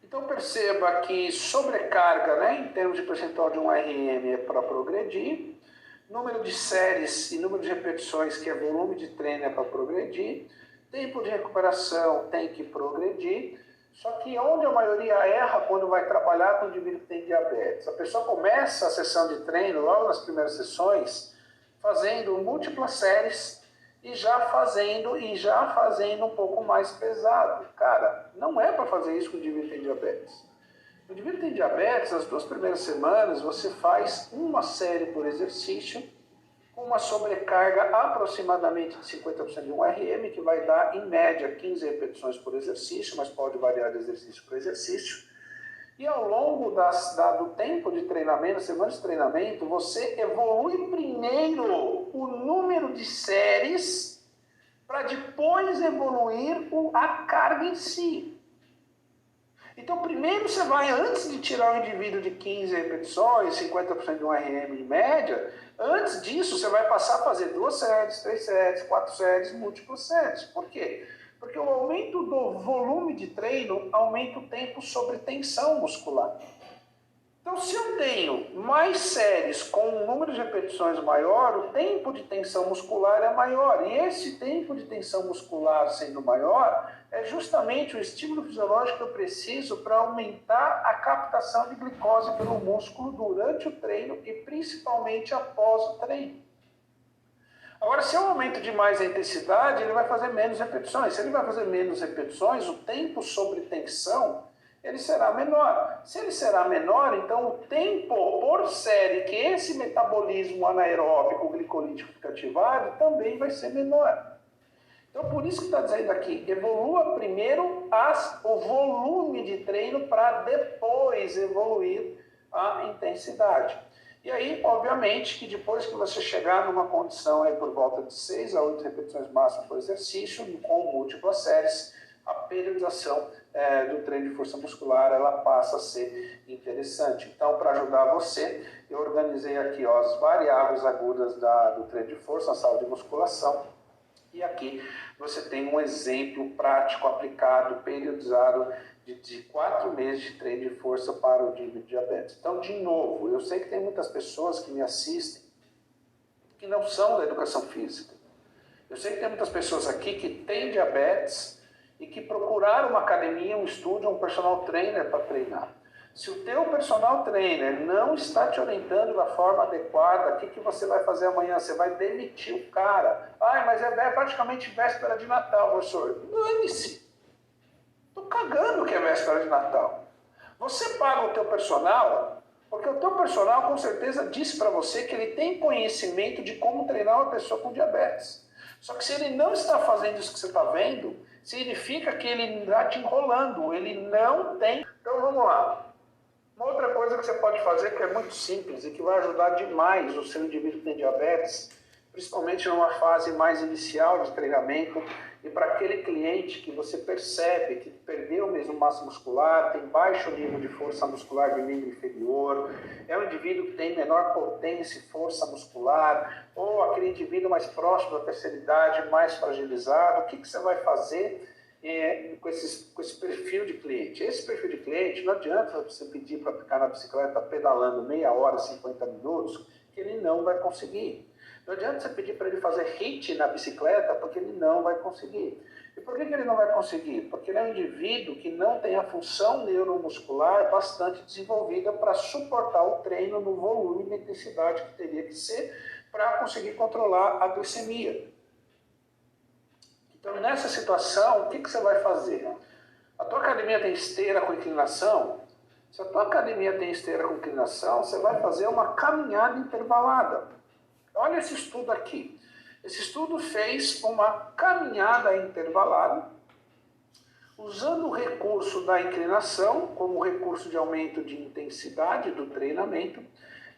Então perceba que sobrecarga, né, em termos de percentual de um RM é para progredir, número de séries e número de repetições, que é volume de treino, é para progredir, tempo de recuperação tem que progredir, só que onde a maioria erra quando vai trabalhar com o indivíduo que tem diabetes? A pessoa começa a sessão de treino logo nas primeiras sessões fazendo múltiplas séries e já fazendo um pouco mais pesado. Cara, não é para fazer isso com o indivíduo que tem diabetes. O indivíduo que tem diabetes, as 2 primeiras semanas, você faz uma série por exercício, com uma sobrecarga aproximadamente de 50% de um RM, que vai dar, em média, 15 repetições por exercício, mas pode variar de exercício para exercício. E ao longo do tempo de treinamento, semanas de treinamento, você evolui primeiro o número de séries para depois evoluir a carga em si. Então, primeiro você vai, antes de tirar o indivíduo de 15 repetições, 50% de um RM em média, antes disso você vai passar a fazer 2 séries, 3 séries, 4 séries, múltiplas séries. Por quê? Porque o aumento do volume de treino aumenta o tempo sobre tensão muscular. Então, se eu tenho mais séries com um número de repetições maior, o tempo de tensão muscular é maior. E esse tempo de tensão muscular sendo maior é justamente o estímulo fisiológico que eu preciso para aumentar a captação de glicose pelo músculo durante o treino e principalmente após o treino. Agora, se eu aumento demais a intensidade, ele vai fazer menos repetições. Se ele vai fazer menos repetições, o tempo sobre tensão ele será menor. Se ele será menor, então o tempo por série que esse metabolismo anaeróbico glicolítico fica ativado também vai ser menor. Então, por isso que está dizendo aqui, evolua primeiro o volume de treino para depois evoluir a intensidade. E aí, obviamente, que depois que você chegar numa condição aí por volta de 6 a 8 repetições máximas por exercício, com múltiplas séries, a periodização do treino de força muscular ela passa a ser interessante. Então, para ajudar você, eu organizei aqui as variáveis agudas do treino de força na sala de musculação. E aqui você tem um exemplo prático, aplicado, periodizado de 4 meses de treino de força para o diabetes. Então, de novo, eu sei que tem muitas pessoas que me assistem que não são da educação física. Eu sei que tem muitas pessoas aqui que têm diabetes e que procuraram uma academia, um estúdio, um personal trainer para treinar. Se o teu personal trainer não está te orientando da forma adequada, o que você vai fazer amanhã? Você vai demitir o cara. Mas é praticamente véspera de Natal, professor. Dane-se. Estou cagando que é véspera de Natal. Você paga o teu personal, porque o teu personal com certeza disse para você que ele tem conhecimento de como treinar uma pessoa com diabetes. Só que se ele não está fazendo isso que você está vendo, significa que ele está te enrolando, ele não tem. Então vamos lá. Uma outra coisa que você pode fazer que é muito simples e que vai ajudar demais o seu indivíduo que tem diabetes, principalmente numa fase mais inicial de treinamento e para aquele cliente que você percebe que perdeu mesmo massa muscular, tem baixo nível de força muscular de membro inferior, é um indivíduo que tem menor potência e força muscular, ou aquele indivíduo mais próximo da terceira idade, mais fragilizado, o que você vai fazer com esse perfil de cliente? Esse perfil de cliente, não adianta você pedir para ficar na bicicleta pedalando meia hora, 50 minutos, que ele não vai conseguir. Não adianta você pedir para ele fazer HIIT na bicicleta, porque ele não vai conseguir. E por que ele não vai conseguir? Porque ele é um indivíduo que não tem a função neuromuscular bastante desenvolvida para suportar o treino no volume e na intensidade que teria que ser para conseguir controlar a glicemia. Então, nessa situação, o que você vai fazer? A tua academia tem esteira com inclinação? Se a tua academia tem esteira com inclinação, você vai fazer uma caminhada intervalada. Olha esse estudo aqui. Esse estudo fez uma caminhada intervalada, usando o recurso da inclinação como recurso de aumento de intensidade do treinamento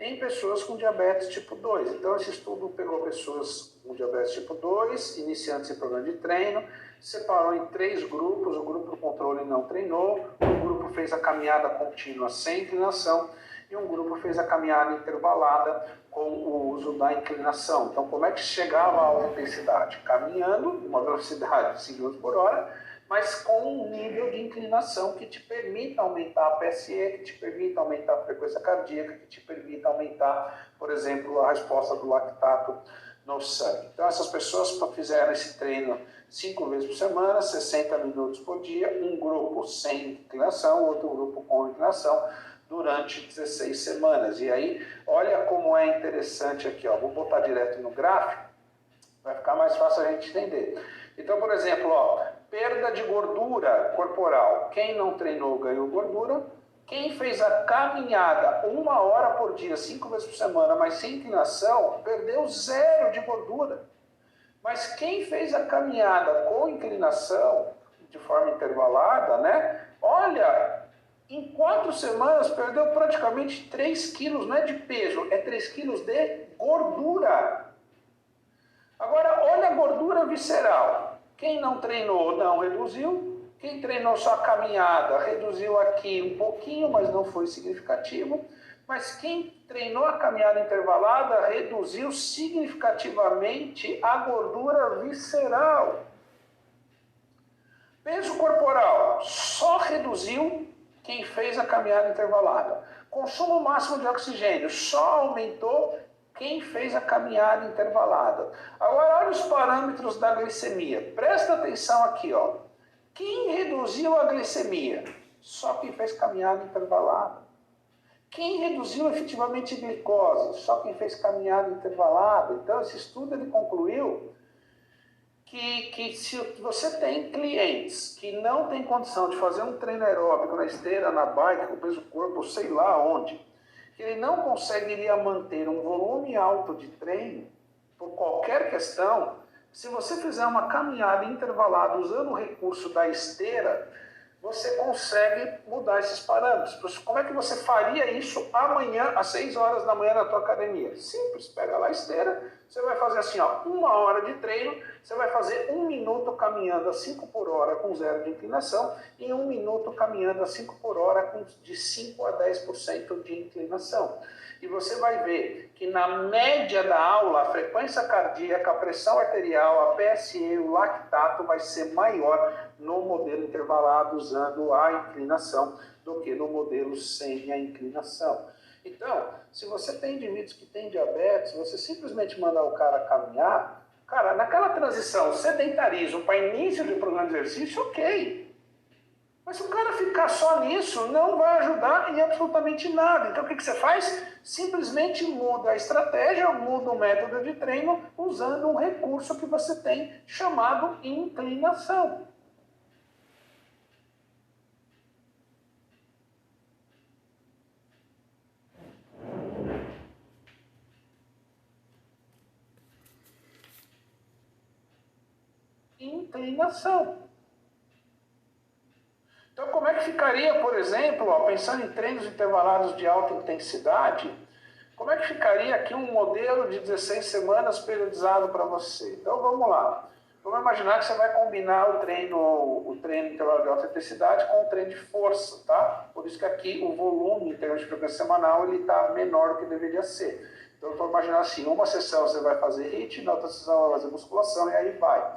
em pessoas com diabetes tipo 2. Então, esse estudo pegou pessoas com diabetes tipo 2, iniciantes em programa de treino, separou em 3 grupos, o grupo do controle não treinou, um grupo fez a caminhada contínua sem inclinação e um grupo fez a caminhada intervalada com o uso da inclinação. Então, como é que chegava a alta intensidade? Caminhando, uma velocidade de 5 km por hora, mas com um nível de inclinação que te permita aumentar a PSE, que te permita aumentar a frequência cardíaca, que te permita aumentar, por exemplo, a resposta do lactato no sangue. Então, essas pessoas fizeram esse treino 5 vezes por semana, 60 minutos por dia, um grupo sem inclinação, outro grupo com inclinação, durante 16 semanas. E aí, olha como é interessante aqui, ó. Vou botar direto no gráfico, vai ficar mais fácil a gente entender. Então, por exemplo, ó, perda de gordura corporal. Quem não treinou ganhou gordura. Quem fez a caminhada 1 hora por dia, 5 vezes por semana, mas sem inclinação, perdeu 0 de gordura. Mas quem fez a caminhada com inclinação, de forma intervalada, né? Olha, em 4 semanas perdeu praticamente 3 quilos, não é de peso, é 3 quilos de gordura. Agora, olha a gordura visceral. Quem não treinou não reduziu. Quem treinou só a caminhada reduziu aqui um pouquinho, mas não foi significativo. Mas quem treinou a caminhada intervalada reduziu significativamente a gordura visceral. Peso corporal só reduziu quem fez a caminhada intervalada. Consumo máximo de oxigênio só aumentou quem fez a caminhada intervalada. Agora, olha os parâmetros da glicemia. Presta atenção aqui, ó. Quem reduziu a glicemia? Só quem fez caminhada intervalada. Quem reduziu efetivamente a glicose? Só quem fez caminhada intervalada. Então, esse estudo ele concluiu que se você tem clientes que não têm condição de fazer um treino aeróbico na esteira, na bike, com peso do corpo, sei lá onde, que ele não conseguiria manter um volume alto de treino, por qualquer questão, se você fizer uma caminhada intervalada usando o recurso da esteira, você consegue mudar esses parâmetros. Como é que você faria isso amanhã, às 6 horas da manhã na tua academia? Simples, pega lá a esteira, você vai fazer assim, ó, 1 hora de treino, você vai fazer 1 minuto caminhando a 5 por hora com 0 de inclinação e 1 minuto caminhando a 5 por hora com de 5 a 10% de inclinação. E você vai ver que na média da aula, a frequência cardíaca, a pressão arterial, a PSE e o lactato vai ser maior no modelo intervalado usando a inclinação do que no modelo sem a inclinação. Então, se você tem indivíduos que têm diabetes, você simplesmente mandar o cara caminhar, cara, naquela transição sedentarismo para início de programa de exercício, ok. Mas se o cara ficar só nisso, não vai ajudar em absolutamente nada. Então, o que você faz? Simplesmente muda a estratégia, muda o método de treino, usando um recurso que você tem chamado inclinação. Inclinação. Então, como é que ficaria, por exemplo, ó, pensando em treinos intervalados de alta intensidade, como é que ficaria aqui um modelo de 16 semanas periodizado para você? Então, vamos lá. Vamos imaginar que você vai combinar o treino intervalo de alta intensidade com o treino de força, tá? Por isso que aqui o volume em termos de frequência semanal ele está menor do que deveria ser. Então, vamos imaginar assim, uma sessão você vai fazer HIIT, na outra sessão você vai fazer musculação e aí vai.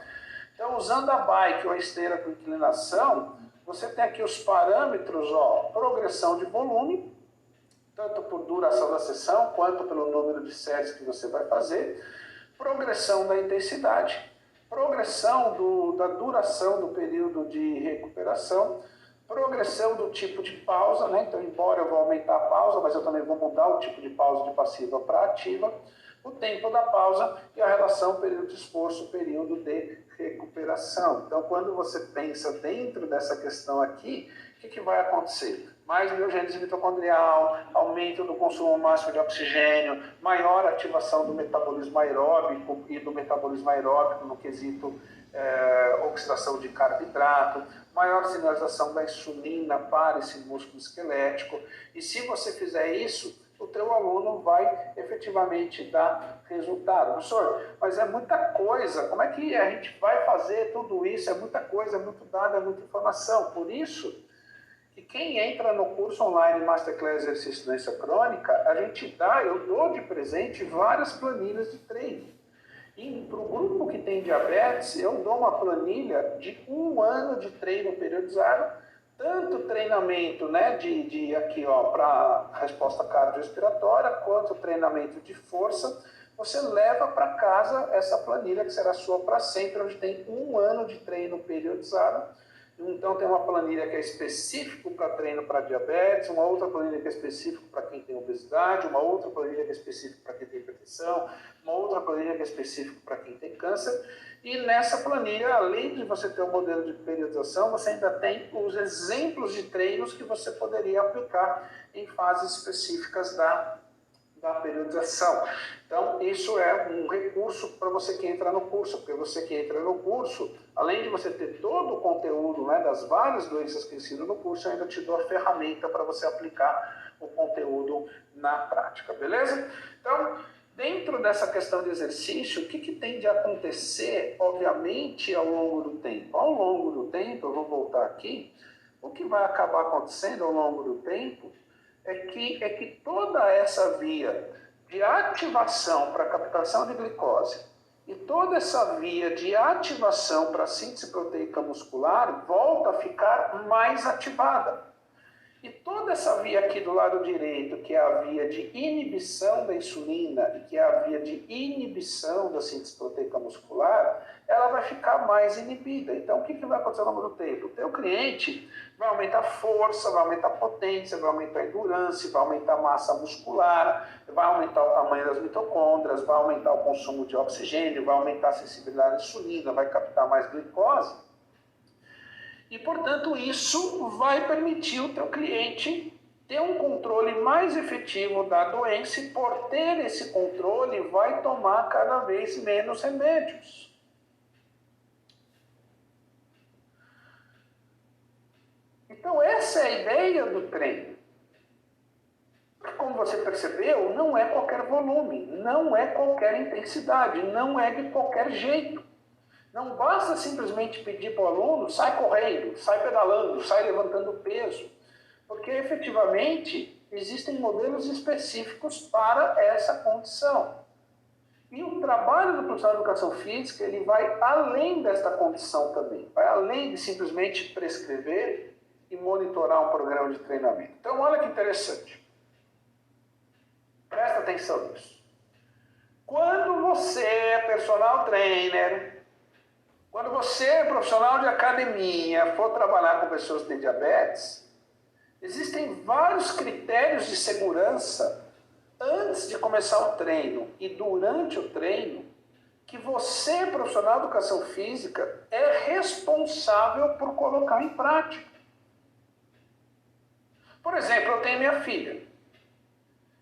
Então, usando a bike ou a esteira com inclinação, você tem aqui os parâmetros, ó, progressão de volume, tanto por duração da sessão, quanto pelo número de séries que você vai fazer, progressão da intensidade, progressão da duração do período de recuperação, progressão do tipo de pausa, né? Então, embora eu vou aumentar a pausa, mas eu também vou mudar o tipo de pausa de passiva para ativa, o tempo da pausa e a relação período de esforço, período de recuperação. Então, quando você pensa dentro dessa questão aqui, o que vai acontecer? Mais biogênese mitocondrial, aumento do consumo máximo de oxigênio, maior ativação do metabolismo aeróbico e do metabolismo aeróbico no quesito oxidação de carboidrato, maior sinalização da insulina para esse músculo esquelético. E se você fizer isso, o teu aluno vai efetivamente dar resultado. Professor, mas é muita coisa, como é que a gente vai fazer tudo isso? É muita coisa, é muito dado, é muita informação. Por isso que quem entra no curso online Masterclass Exercício de Doença Crônica, eu dou de presente várias planilhas de treino. E para o grupo que tem diabetes, eu dou uma planilha de 1 ano de treino periodizado, tanto treinamento, né, aqui, ó, para resposta cardiorrespiratória, quanto treinamento de força. Você leva para casa essa planilha que será sua para sempre, onde tem 1 ano de treino periodizado. Então, tem uma planilha que é específico para treino para diabetes, uma outra planilha que é específico para quem tem obesidade, uma outra planilha que é específico para quem tem hipertensão, uma outra planilha que é específico para quem tem câncer. E nessa planilha, além de você ter o modelo de periodização, você ainda tem os exemplos de treinos que você poderia aplicar em fases específicas da periodização. Então, isso é um recurso para você que entra no curso, porque você que entra no curso, além de você ter todo o conteúdo, né, das várias doenças que ensino no curso, eu ainda te dou a ferramenta para você aplicar o conteúdo na prática, beleza? Então, dentro dessa questão de exercício, o que tem de acontecer, obviamente, ao longo do tempo? Ao longo do tempo, eu vou voltar aqui, o que vai acabar acontecendo ao longo do tempo é que toda essa via de ativação para captação de glicose e toda essa via de ativação para síntese proteica muscular volta a ficar mais ativada. E toda essa via aqui do lado direito, que é a via de inibição da insulina e que é a via de inibição da síntese proteica muscular, ela vai ficar mais inibida. Então, o que vai acontecer ao longo do tempo? O teu cliente vai aumentar a força, vai aumentar a potência, vai aumentar a endurance, vai aumentar a massa muscular, vai aumentar o tamanho das mitocôndrias, vai aumentar o consumo de oxigênio, vai aumentar a sensibilidade à insulina, vai captar mais glicose. E, portanto, isso vai permitir o teu cliente ter um controle mais efetivo da doença e, por ter esse controle, vai tomar cada vez menos remédios. Então, essa é a ideia do treino. Como você percebeu, não é qualquer volume, não é qualquer intensidade, não é de qualquer jeito. Não basta simplesmente pedir para o aluno, sai correndo, sai pedalando, sai levantando peso, porque efetivamente existem modelos específicos para essa condição. E o trabalho do profissional de educação física, ele vai além desta condição também, vai além de simplesmente prescrever e monitorar um programa de treinamento. Então, olha que interessante. Presta atenção nisso. Quando você é personal trainer, quando você é profissional de academia, for trabalhar com pessoas que têm diabetes, existem vários critérios de segurança antes de começar o treino e durante o treino que você, profissional de educação física, é responsável por colocar em prática. Por exemplo, eu tenho minha filha.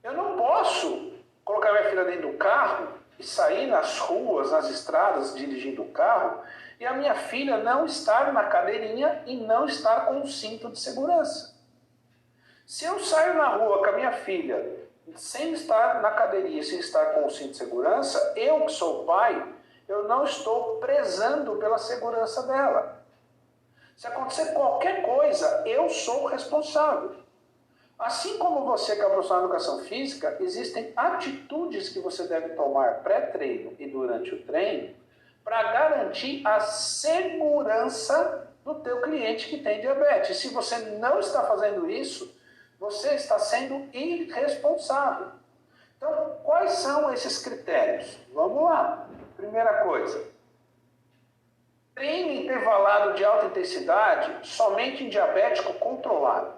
Eu não posso colocar minha filha dentro do carro e sair nas ruas, nas estradas, dirigindo o carro, e a minha filha não estar na cadeirinha e não estar com o cinto de segurança. Se eu saio na rua com a minha filha sem estar na cadeirinha, sem estar com o cinto de segurança, eu que sou pai, eu não estou prezando pela segurança dela. Se acontecer qualquer coisa, eu sou o responsável. Assim como você que é profissional de educação física, existem atitudes que você deve tomar pré-treino e durante o treino para garantir a segurança do teu cliente que tem diabetes. Se você não está fazendo isso, você está sendo irresponsável. Então, quais são esses critérios? Vamos lá. Primeira coisa, treino intervalado de alta intensidade somente em diabético controlado.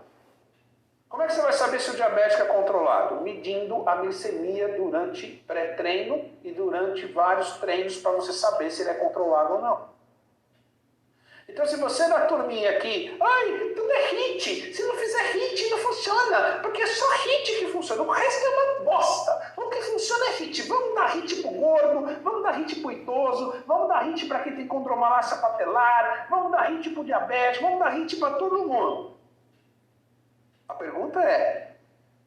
Como é que você vai saber se o diabético é controlado? Medindo a glicemia durante pré-treino e durante vários treinos para você saber se ele é controlado ou não. Então, se você da turminha aqui, ai, tudo é HIIT, se não fizer HIIT não funciona, porque é só HIIT que funciona, o resto é uma bosta. O que funciona é HIIT. Vamos dar HIIT pro gordo, vamos dar HIIT pro idoso, vamos dar HIIT para quem tem condromalácia patelar, vamos dar HIIT pro diabetes, vamos dar HIIT para todo mundo. A pergunta é,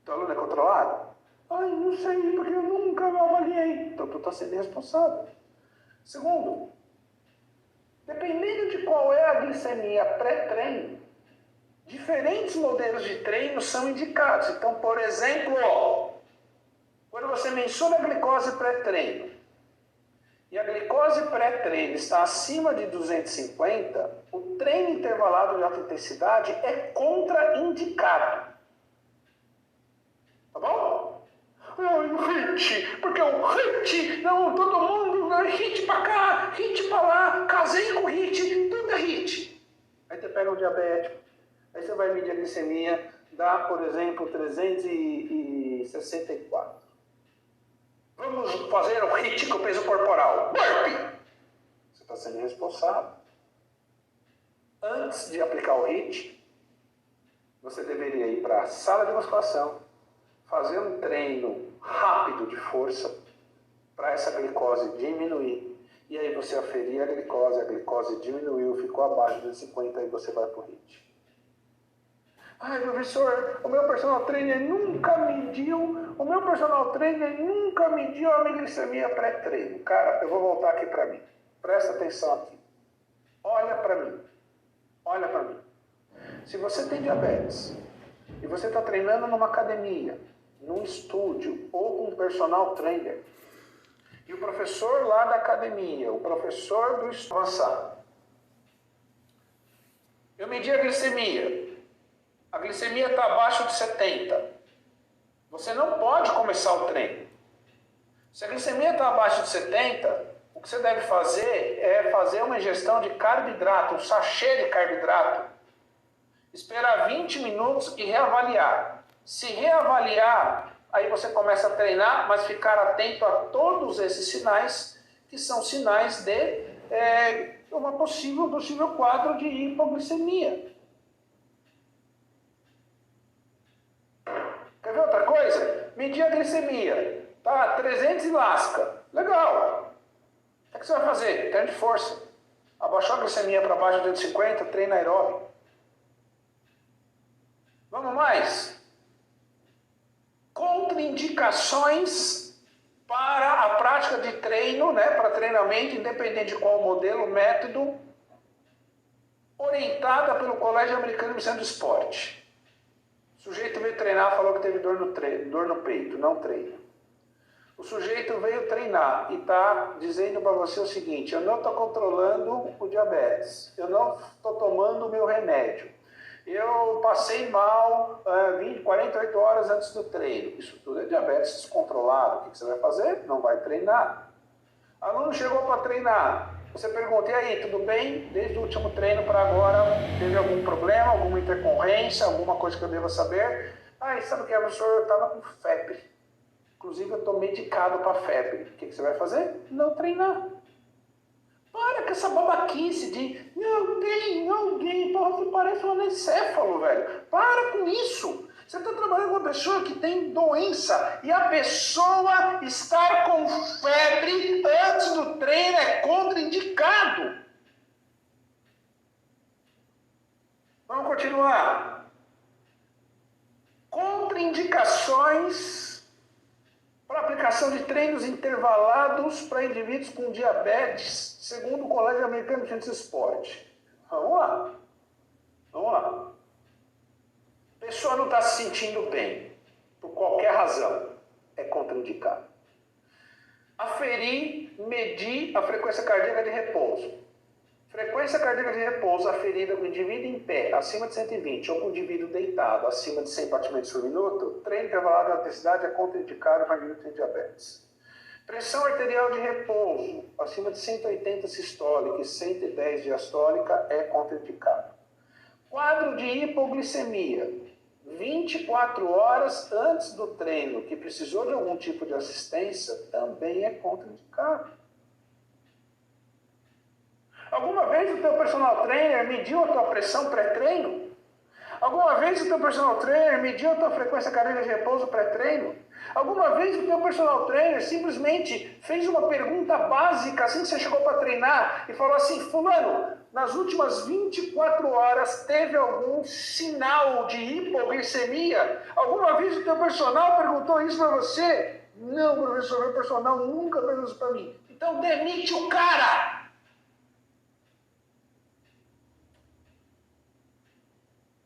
teu aluno é controlado? Ai, não sei, porque eu nunca avaliei. Então, tu está sendo irresponsável. Segundo, dependendo de qual é a glicemia pré-treino, diferentes modelos de treino são indicados. Então, por exemplo, quando você mensura a glicose pré-treino e a glicose pré-treino está acima de 250, o treino intervalado de alta intensidade é contraindicado. Tá bom? Ai, o HIIT, porque o HIIT, não, todo mundo, HIIT pra cá, HIIT pra lá, casei com HIIT, tudo é HIIT. Aí você pega um diabético, aí você vai medir a glicemia, dá, por exemplo, 364. Vamos fazer o HIIT com o peso corporal. Burpee! Você está sendo irresponsável. Antes de aplicar o HIIT, você deveria ir para a sala de musculação, fazer um treino rápido de força para essa glicose diminuir. E aí você aferir a glicose diminuiu, ficou abaixo de 50 e você vai para o HIIT. Ai, professor, o meu personal trainer nunca mediu a minha glicemia pré-treino. Cara, eu vou voltar aqui para mim. Presta atenção aqui. Olha para mim. Se você tem diabetes e você está treinando numa academia, num estúdio ou com um personal trainer, e o professor lá da academia, o professor do estudo avançado, eu medi a glicemia está abaixo de 70. Você não pode começar o treino. Se a glicemia está abaixo de 70, o que você deve fazer é fazer uma ingestão de carboidrato, um sachê de carboidrato, esperar 20 minutos e reavaliar. Se reavaliar, aí você começa a treinar, mas ficar atento a todos esses sinais, que são sinais de um possível quadro de hipoglicemia. Quer ver outra coisa? Medir a glicemia. Tá, 300 e lasca. Legal. O que você vai fazer? Treino de força. Abaixou a glicemia para baixo de 250, treino aeróbico. Vamos mais? Contraindicações para a prática de treino, para treinamento, independente de qual modelo, método, orientada pelo Colégio Americano de Centro do Esporte. O sujeito veio treinar, falou que teve dor no peito, não treina. O sujeito veio treinar e está dizendo para você o seguinte: eu não estou controlando o diabetes, eu não estou tomando o meu remédio, eu passei mal 48 horas antes do treino. Isso tudo é diabetes descontrolado. O que você vai fazer? Não vai treinar. Aluno chegou para treinar. Você pergunta: e aí, tudo bem? Desde o último treino para agora, teve algum problema, alguma intercorrência, alguma coisa que eu deva saber? Sabe o que é, professor? Eu estava com febre. Inclusive, eu estou medicado para febre. O que você vai fazer? Não treinar. Para com essa babaquice de não tem, porra, você parece um anencéfalo, velho. Para com isso. Você está trabalhando com uma pessoa que tem doença e a pessoa estar com febre antes do treino é contraindicado. Vamos continuar. Contraindicações para aplicação combinação de treinos intervalados para indivíduos com diabetes, segundo o Colégio Americano de Ciência do Esporte. Vamos lá. Vamos lá. A pessoa não está se sentindo bem, por qualquer razão, é contraindicado. Aferir, medir a frequência cardíaca de repouso. Frequência cardíaca de repouso aferida com o indivíduo em pé, acima de 120, ou com o indivíduo deitado, acima de 100 batimentos por minuto, treino intervalado de eletricidade é contraindicado para indivíduo que tem diabetes. Pressão arterial de repouso, acima de 180 sistólica e 110 diastólica é contraindicado. Quadro de hipoglicemia, 24 horas antes do treino, que precisou de algum tipo de assistência, também é contraindicado. Alguma vez o teu personal trainer mediu a tua pressão pré-treino? Alguma vez o teu personal trainer mediu a tua frequência cardíaca de repouso pré-treino? Alguma vez o teu personal trainer simplesmente fez uma pergunta básica assim que você chegou para treinar e falou assim: fulano, nas últimas 24 horas teve algum sinal de hipoglicemia? Alguma vez o teu personal perguntou isso para você? Não, professor, meu personal nunca perguntou isso para mim. Então demite o cara!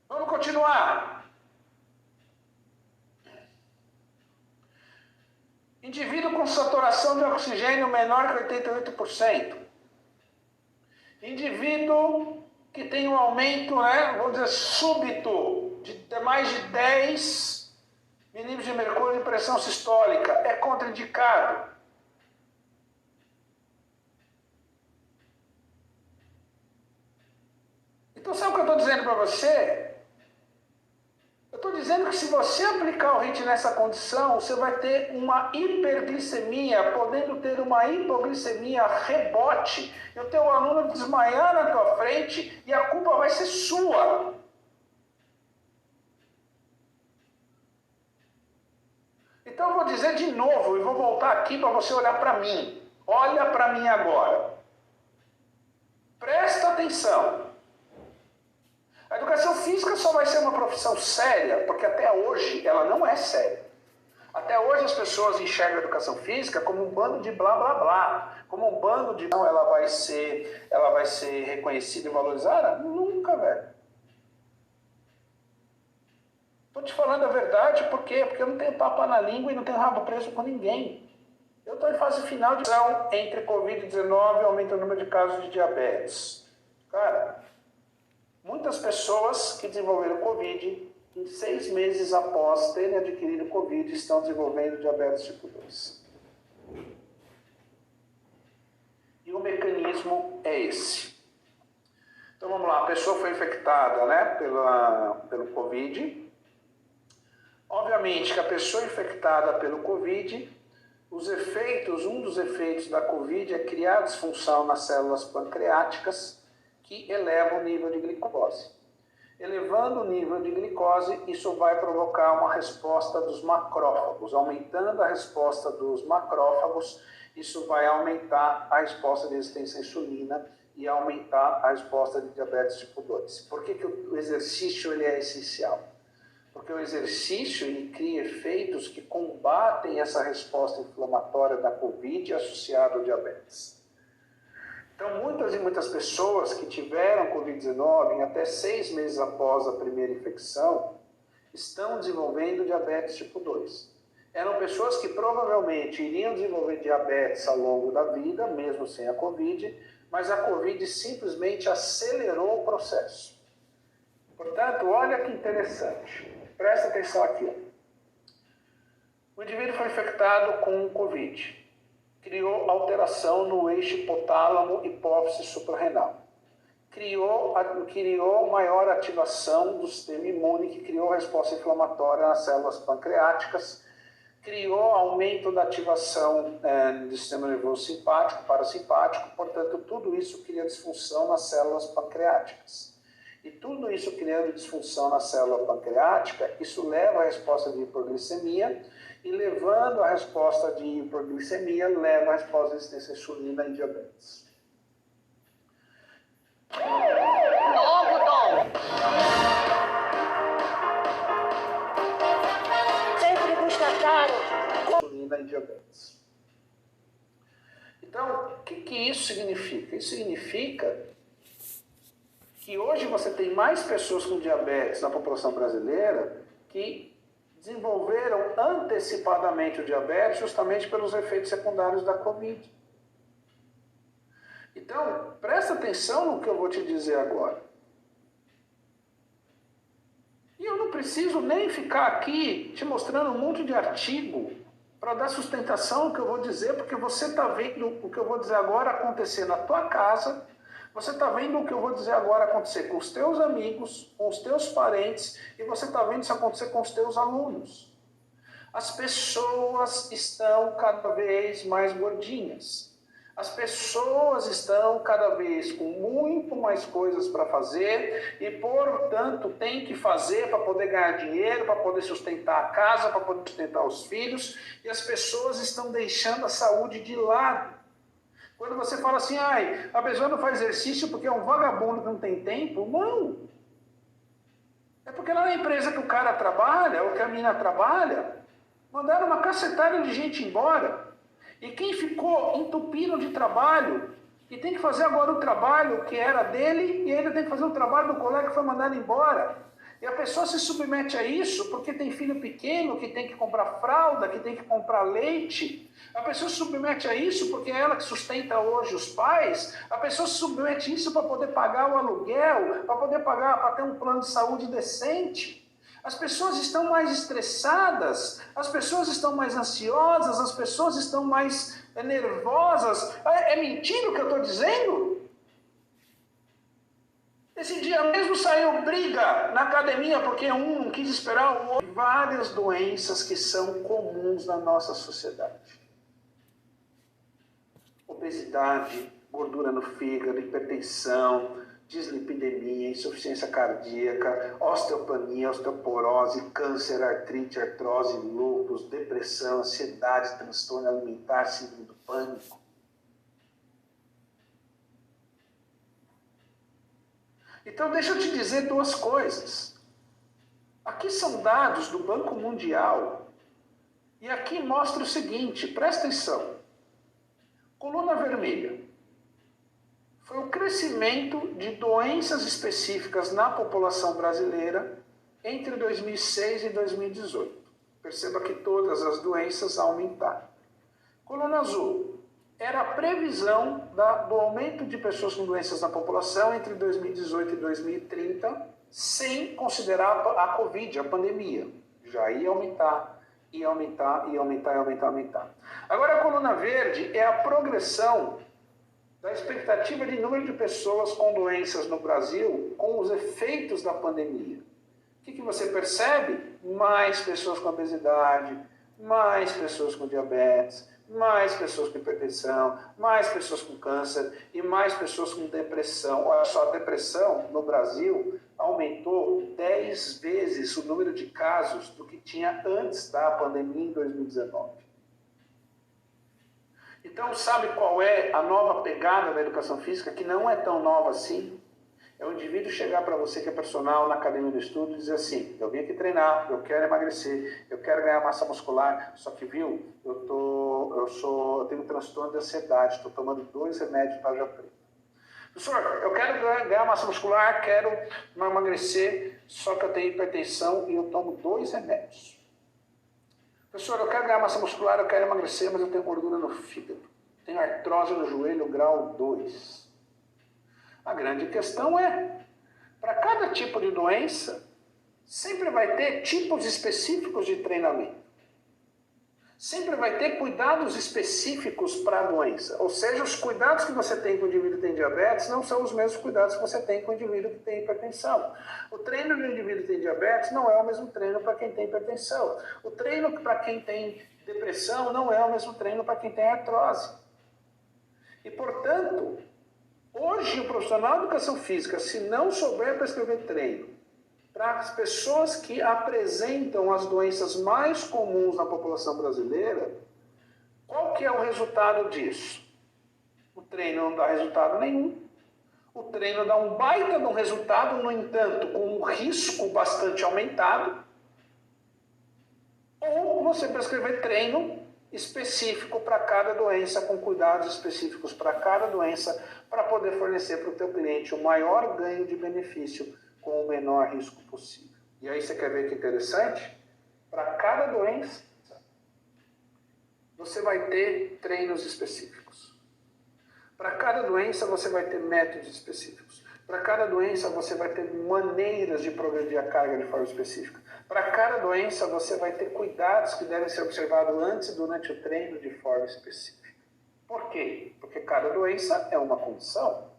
Vamos continuar. Indivíduo com saturação de oxigênio menor que 88%. Indivíduo que tem um aumento, vamos dizer, súbito, de mais de 10 milímetros de mercúrio de pressão sistólica, é contraindicado. Então, sabe o que eu estou dizendo para você? Eu estou dizendo que se você aplicar o HIIT nessa condição, você vai ter uma hiperglicemia, podendo ter uma hipoglicemia rebote, e o teu aluno desmaiar na tua frente e a culpa vai ser sua. Então eu vou dizer de novo e vou voltar aqui para você olhar para mim. Olha para mim agora. Presta atenção. A educação física só vai ser uma profissão séria, porque até hoje ela não é séria. Até hoje as pessoas enxergam a educação física como um bando de blá blá blá, como um bando de não, ela vai ser reconhecida e valorizada? Nunca, velho. Estou te falando a verdade, por quê? Porque eu não tenho papo na língua e não tenho rabo preso com ninguém. Eu estou em fase final de entre Covid-19 e aumento do número de casos de diabetes. Cara, muitas pessoas que desenvolveram Covid, em 6 meses após terem adquirido Covid, estão desenvolvendo diabetes tipo 2. E o mecanismo é esse. Então vamos lá, a pessoa foi infectada pelo Covid. Obviamente que a pessoa infectada pelo Covid, um dos efeitos da Covid é criar disfunção nas células pancreáticas, que eleva o nível de glicose. Elevando o nível de glicose, isso vai provocar uma resposta dos macrófagos. Aumentando a resposta dos macrófagos, isso vai aumentar a resposta de resistência à insulina e aumentar a resposta de diabetes tipo 2. Por que o exercício ele é essencial? Porque o exercício ele cria efeitos que combatem essa resposta inflamatória da Covid associada ao diabetes. Então, muitas pessoas que tiveram Covid-19 em até 6 meses após a primeira infecção estão desenvolvendo diabetes tipo 2. Eram pessoas que provavelmente iriam desenvolver diabetes ao longo da vida, mesmo sem a Covid, mas a Covid simplesmente acelerou o processo. Portanto, olha que interessante. Presta atenção aqui. O indivíduo foi infectado com Covid. Criou alteração no eixo hipotálamo-hipófise suprarrenal. Criou maior ativação do sistema imune, que criou resposta inflamatória nas células pancreáticas, criou aumento da ativação do sistema nervoso simpático, parasimpático, portanto, tudo isso cria disfunção nas células pancreáticas. E tudo isso criando disfunção na célula pancreática, isso leva à resposta de hipoglicemia, e levando a resposta de hipoglicemia, leva a resposta de resistência à insulina e diabetes. Novo dom. Sempre custa caro. insulina e diabetes. Então, o que isso significa? Isso significa que hoje você tem mais pessoas com diabetes na população brasileira que desenvolveram antecipadamente o diabetes justamente pelos efeitos secundários da Covid. Então, presta atenção no que eu vou te dizer agora. E eu não preciso nem ficar aqui te mostrando um monte de artigo para dar sustentação ao que eu vou dizer, porque você está vendo o que eu vou dizer agora acontecer na tua casa, você está vendo o que eu vou dizer agora acontecer com os teus amigos, com os teus parentes, e você está vendo isso acontecer com os teus alunos. As pessoas estão cada vez mais gordinhas. As pessoas estão cada vez com muito mais coisas para fazer e, portanto, tem que fazer para poder ganhar dinheiro, para poder sustentar a casa, para poder sustentar os filhos, e as pessoas estão deixando a saúde de lado. Quando você fala assim, a pessoa não faz exercício porque é um vagabundo que não tem tempo, não. É porque lá na empresa que o cara trabalha, ou que a menina trabalha, mandaram uma cacetada de gente embora. E quem ficou entupido de trabalho e tem que fazer agora o trabalho que era dele e ainda tem que fazer o trabalho do colega que foi mandado embora. E a pessoa se submete a isso porque tem filho pequeno, que tem que comprar fralda, que tem que comprar leite. A pessoa se submete a isso porque é ela que sustenta hoje os pais. A pessoa se submete a isso para poder pagar o aluguel, para poder pagar, para ter um plano de saúde decente. As pessoas estão mais estressadas, as pessoas estão mais ansiosas, as pessoas estão mais nervosas. É mentira o que eu estou dizendo? Esse dia mesmo saiu briga na academia porque um não quis esperar o outro. Várias doenças que são comuns na nossa sociedade. Obesidade, gordura no fígado, hipertensão, dislipidemia, insuficiência cardíaca, osteopenia, osteoporose, câncer, artrite, artrose, lúpus, depressão, ansiedade, transtorno alimentar, síndrome do pânico. Então, deixa eu te dizer duas coisas. Aqui são dados do Banco Mundial e aqui mostra o seguinte, presta atenção. Coluna vermelha. Foi o crescimento de doenças específicas na população brasileira entre 2006 e 2018. Perceba que todas as doenças aumentaram. Coluna azul. Era a previsão do aumento de pessoas com doenças na população entre 2018 e 2030, sem considerar a Covid, a pandemia. Já ia aumentar, ia aumentar, ia aumentar, ia aumentar, ia aumentar. Agora a coluna verde é a progressão da expectativa de número de pessoas com doenças no Brasil com os efeitos da pandemia. O que você percebe? Mais pessoas com obesidade, mais pessoas com diabetes, mais pessoas com hipertensão, mais pessoas com câncer e mais pessoas com depressão. Olha só, a depressão no Brasil aumentou 10 vezes o número de casos do que tinha antes da pandemia em 2019. Então, sabe qual é a nova pegada da educação física, que não é tão nova assim? É o indivíduo chegar para você que é personal na academia do estudo e dizer assim, eu vim aqui treinar, eu quero emagrecer, eu quero ganhar massa muscular, só que, viu, eu tenho um transtorno de ansiedade, estou tomando 2 remédios para tarja preta. Professor, eu quero ganhar massa muscular, quero emagrecer, só que eu tenho hipertensão e eu tomo 2 remédios. Professor, eu quero ganhar massa muscular, eu quero emagrecer, mas eu tenho gordura no fígado. Tenho artrose no joelho grau 2. A grande questão é, para cada tipo de doença, sempre vai ter tipos específicos de treinamento. Sempre vai ter cuidados específicos para a doença. Ou seja, os cuidados que você tem com o indivíduo que tem diabetes não são os mesmos cuidados que você tem com o indivíduo que tem hipertensão. O treino do indivíduo que tem diabetes não é o mesmo treino para quem tem hipertensão. O treino para quem tem depressão não é o mesmo treino para quem tem artrose. E, portanto, hoje o profissional de educação física, se não souber prescrever treino para as pessoas que apresentam as doenças mais comuns na população brasileira, qual que é o resultado disso? O treino não dá resultado nenhum. O treino dá um baita de um resultado, no entanto, com um risco bastante aumentado. Ou você prescrever treino específico para cada doença, com cuidados específicos para cada doença, para poder fornecer para o teu cliente o maior ganho de benefício com o menor risco possível. E aí você quer ver que interessante? Para cada doença, você vai ter treinos específicos. Para cada doença, você vai ter métodos específicos. Para cada doença, você vai ter maneiras de progredir a carga de forma específica. Para cada doença, você vai ter cuidados que devem ser observados antes e durante o treino de forma específica. Por quê? Porque cada doença é uma condição.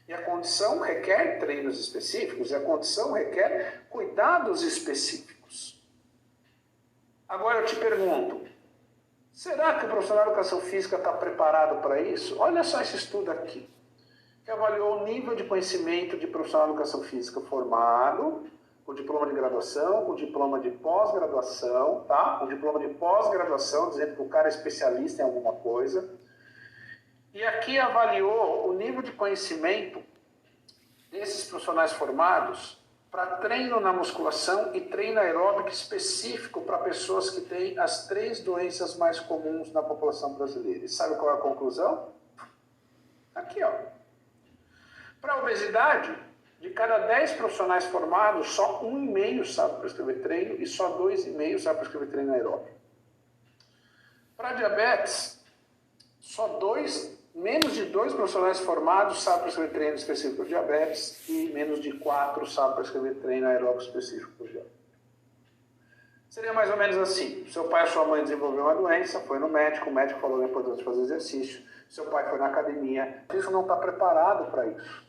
E a condição requer treinos específicos, e a condição requer cuidados específicos. Agora eu te pergunto, será que o profissional de educação física está preparado para isso? Olha só esse estudo aqui, que avaliou o nível de conhecimento de profissional de educação física formado, com diploma de graduação, com diploma de pós-graduação, tá? Com diploma de pós-graduação, dizendo que o cara é especialista em alguma coisa. E aqui avaliou o nível de conhecimento desses profissionais formados para treino na musculação e treino aeróbico específico para pessoas que têm as 3 doenças mais comuns na população brasileira. E sabe qual é a conclusão? Aqui, ó. Para a obesidade, de cada 10 profissionais formados, só 1,5 sabe prescrever treino e só 2,5 sabe prescrever treino aeróbico. Para diabetes, menos de 2 profissionais formados sabem prescrever treino específico para diabetes e menos de 4 sabem prescrever treino aeróbico específico para diabetes. Seria mais ou menos assim: seu pai ou sua mãe desenvolveu uma doença, foi no médico, o médico falou da importância de fazer exercício, seu pai foi na academia, isso não está preparado para isso.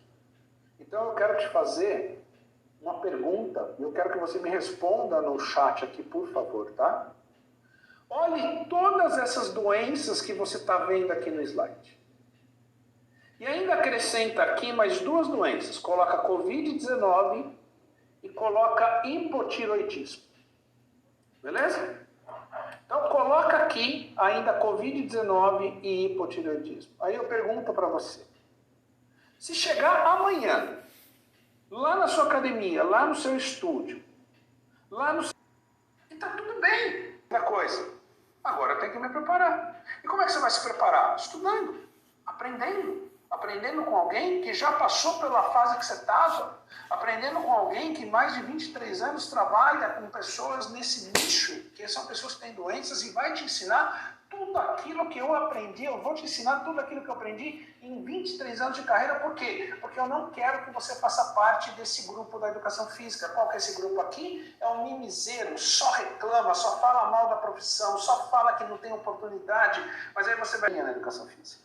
Então eu quero te fazer uma pergunta e eu quero que você me responda no chat aqui, por favor, tá? Olhe todas essas doenças que você está vendo aqui no slide. E ainda acrescenta aqui mais 2 doenças. Coloca Covid-19 e coloca hipotiroidismo. Beleza? Então coloca aqui ainda Covid-19 e hipotiroidismo. Aí eu pergunto para você. Se chegar amanhã, lá na sua academia, lá no seu estúdio, lá no seu... E tá tudo bem. Outra coisa. Agora eu tenho que me preparar. E como é que você vai se preparar? Estudando, aprendendo. Aprendendo com alguém que já passou pela fase que você estava. Aprendendo com alguém que mais de 23 anos trabalha com pessoas nesse nicho, que são pessoas que têm doenças e vai te ensinar tudo aquilo que eu aprendi. Eu vou te ensinar tudo aquilo que eu aprendi em 23 anos de carreira. Por quê? Porque eu não quero que você faça parte desse grupo da educação física. Qual que é esse grupo aqui? É um mimizeiro, só reclama, só fala mal da profissão, só fala que não tem oportunidade. Mas aí você vai na educação física.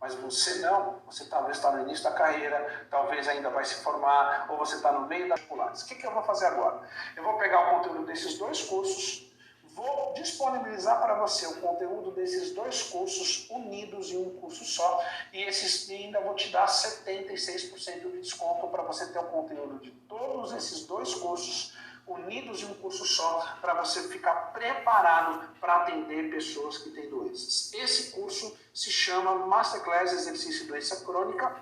Mas você não, você talvez está no início da carreira, talvez ainda vai se formar, ou você está no meio das populares. O que eu vou fazer agora? Eu vou pegar o conteúdo desses 2 cursos, vou disponibilizar para você o conteúdo desses 2 cursos unidos em um curso só, e ainda vou te dar 76% de desconto para você ter o conteúdo de todos esses 2 cursos unidos em um curso só, para você ficar preparado para atender pessoas que têm doenças. Esse curso se chama Masterclass Exercício e Doença Crônica,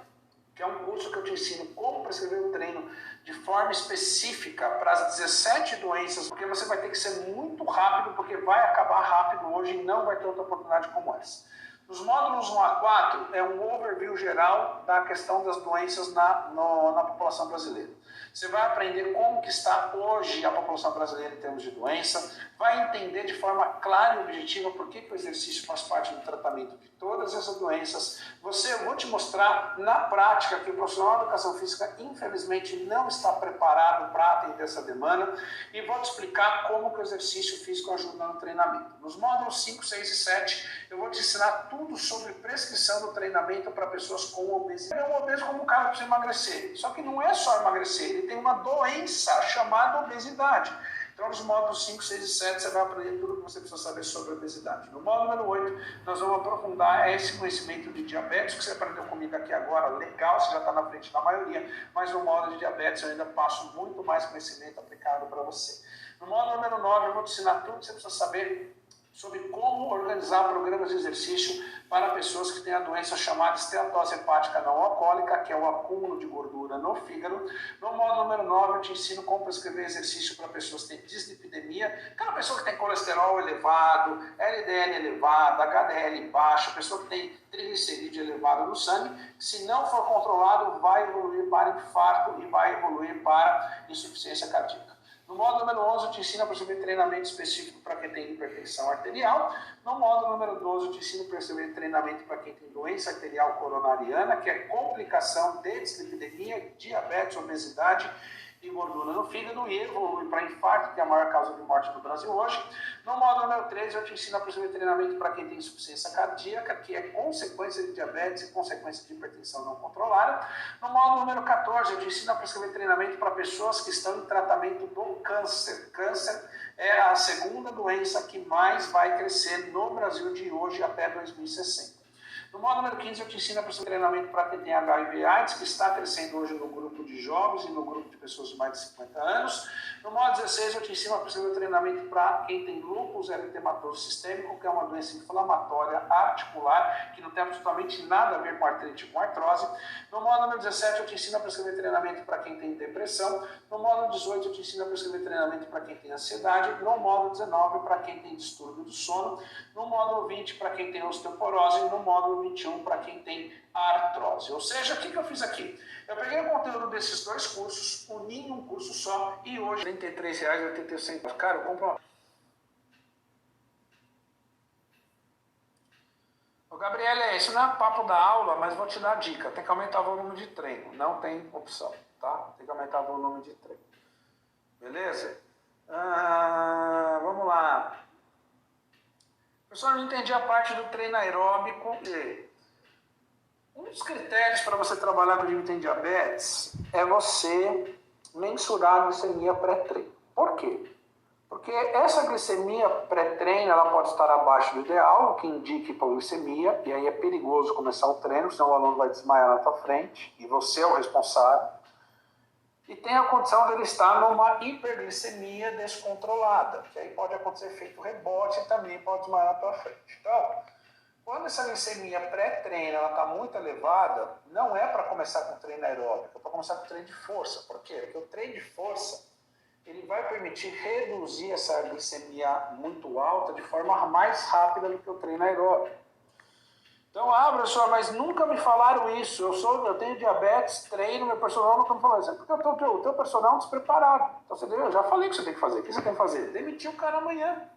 que é um curso que eu te ensino como prescrever o treino de forma específica para as 17 doenças, porque você vai ter que ser muito rápido, porque vai acabar rápido hoje e não vai ter outra oportunidade como essa. Nos módulos 1 a 4 é um overview geral da questão das doenças na população brasileira. Você vai aprender como que está hoje a população brasileira em termos de doença, vai entender de forma clara e objetiva por que o exercício faz parte do tratamento de todas essas doenças. Eu vou te mostrar na prática que o profissional de educação física, infelizmente, não está preparado para atender essa demanda e vou te explicar como que o exercício físico ajuda no treinamento. Nos módulos 5, 6 e 7, eu vou te ensinar tudo sobre prescrição do treinamento para pessoas com obesidade. É um obeso como um cara que precisa emagrecer, só que não é só emagrecer, ele tem uma doença chamada obesidade. Então, nos módulos 5, 6 e 7, você vai aprender tudo o que você precisa saber sobre obesidade. No módulo número 8, nós vamos aprofundar esse conhecimento de diabetes, que você aprendeu comigo aqui agora, legal, você já está na frente da maioria, mas no módulo de diabetes eu ainda passo muito mais conhecimento aplicado para você. No módulo número 9, eu vou te ensinar tudo que você precisa saber sobre como organizar programas de exercício para pessoas que têm a doença chamada esteatose hepática não alcoólica, que é o acúmulo de gordura no fígado. No módulo número 9, eu te ensino como prescrever exercício para pessoas que têm dislipidemia, aquela pessoa que tem colesterol elevado, LDL elevado, HDL baixo, pessoa que tem triglicerídeo elevado no sangue, se não for controlado, vai evoluir para infarto e vai evoluir para insuficiência cardíaca. No módulo número 11, eu te ensino a perceber treinamento específico para quem tem hipertensão arterial. No módulo número 12, eu te ensino a perceber treinamento para quem tem doença arterial coronariana, que é complicação de dislipidemia, diabetes, obesidade e gordura no fígado, e evolui para infarto, que é a maior causa de morte no Brasil hoje. No módulo número 13, eu te ensino a perceber treinamento para quem tem insuficiência cardíaca, que é consequência de diabetes e consequência de hipertensão não controlada. No módulo número 14, eu te ensino a prescrever treinamento para pessoas que estão em tratamento do câncer. Câncer é a segunda doença que mais vai crescer no Brasil de hoje até 2060. No módulo número 15, eu te ensino a prescrever treinamento para quem tem HIV/AIDS, que está crescendo hoje no grupo de jovens e no grupo de pessoas de mais de 50 anos. No módulo 16, eu te ensino a prescrever treinamento para quem tem lúpus eritematoso sistêmico, que é uma doença inflamatória articular, que não tem absolutamente nada a ver com artrite ou com artrose. No módulo número 17, eu te ensino a prescrever treinamento para quem tem depressão. No módulo 18, eu te ensino a prescrever treinamento para quem tem ansiedade. No módulo 19, para quem tem distúrbio do sono. No módulo 20, para quem tem osteoporose. E no módulo 21, para quem tem artrose. Ou seja, o que eu fiz aqui? Eu peguei o conteúdo desses dois cursos, uni em um curso só, e hoje R$ 33,86. Cara, eu compro uma... Ô, Gabriela, isso não é papo da aula, mas vou te dar a dica. Tem que aumentar o volume de treino. Não tem opção, tá? Tem que aumentar o volume de treino. Beleza? Vamos lá. Pessoal, eu não entendi a parte do treino aeróbico. Um dos critérios para você trabalhar com quem tem diabetes é você mensurar a glicemia pré-treino. Por quê? Porque essa glicemia pré-treino ela pode estar abaixo do ideal, o que indica hipoglicemia, e aí é perigoso começar o treino, senão o aluno vai desmaiar na tua frente, e você é o responsável. E tem a condição de ele estar numa hiperglicemia descontrolada, que aí pode acontecer efeito rebote e também pode desmaiar na tua frente. Então, quando essa glicemia pré-treino está muito elevada, não é para começar com treino aeróbico, é para começar com treino de força. Por quê? Porque o treino de força ele vai permitir reduzir essa glicemia muito alta de forma mais rápida do que o treino aeróbico. Então, professor, mas nunca me falaram isso. Eu tenho diabetes, treino, meu personal nunca me falou isso. É porque o teu personal é um despreparado. Então, eu já falei o que você tem que fazer. O que você tem que fazer? Demitir o cara amanhã.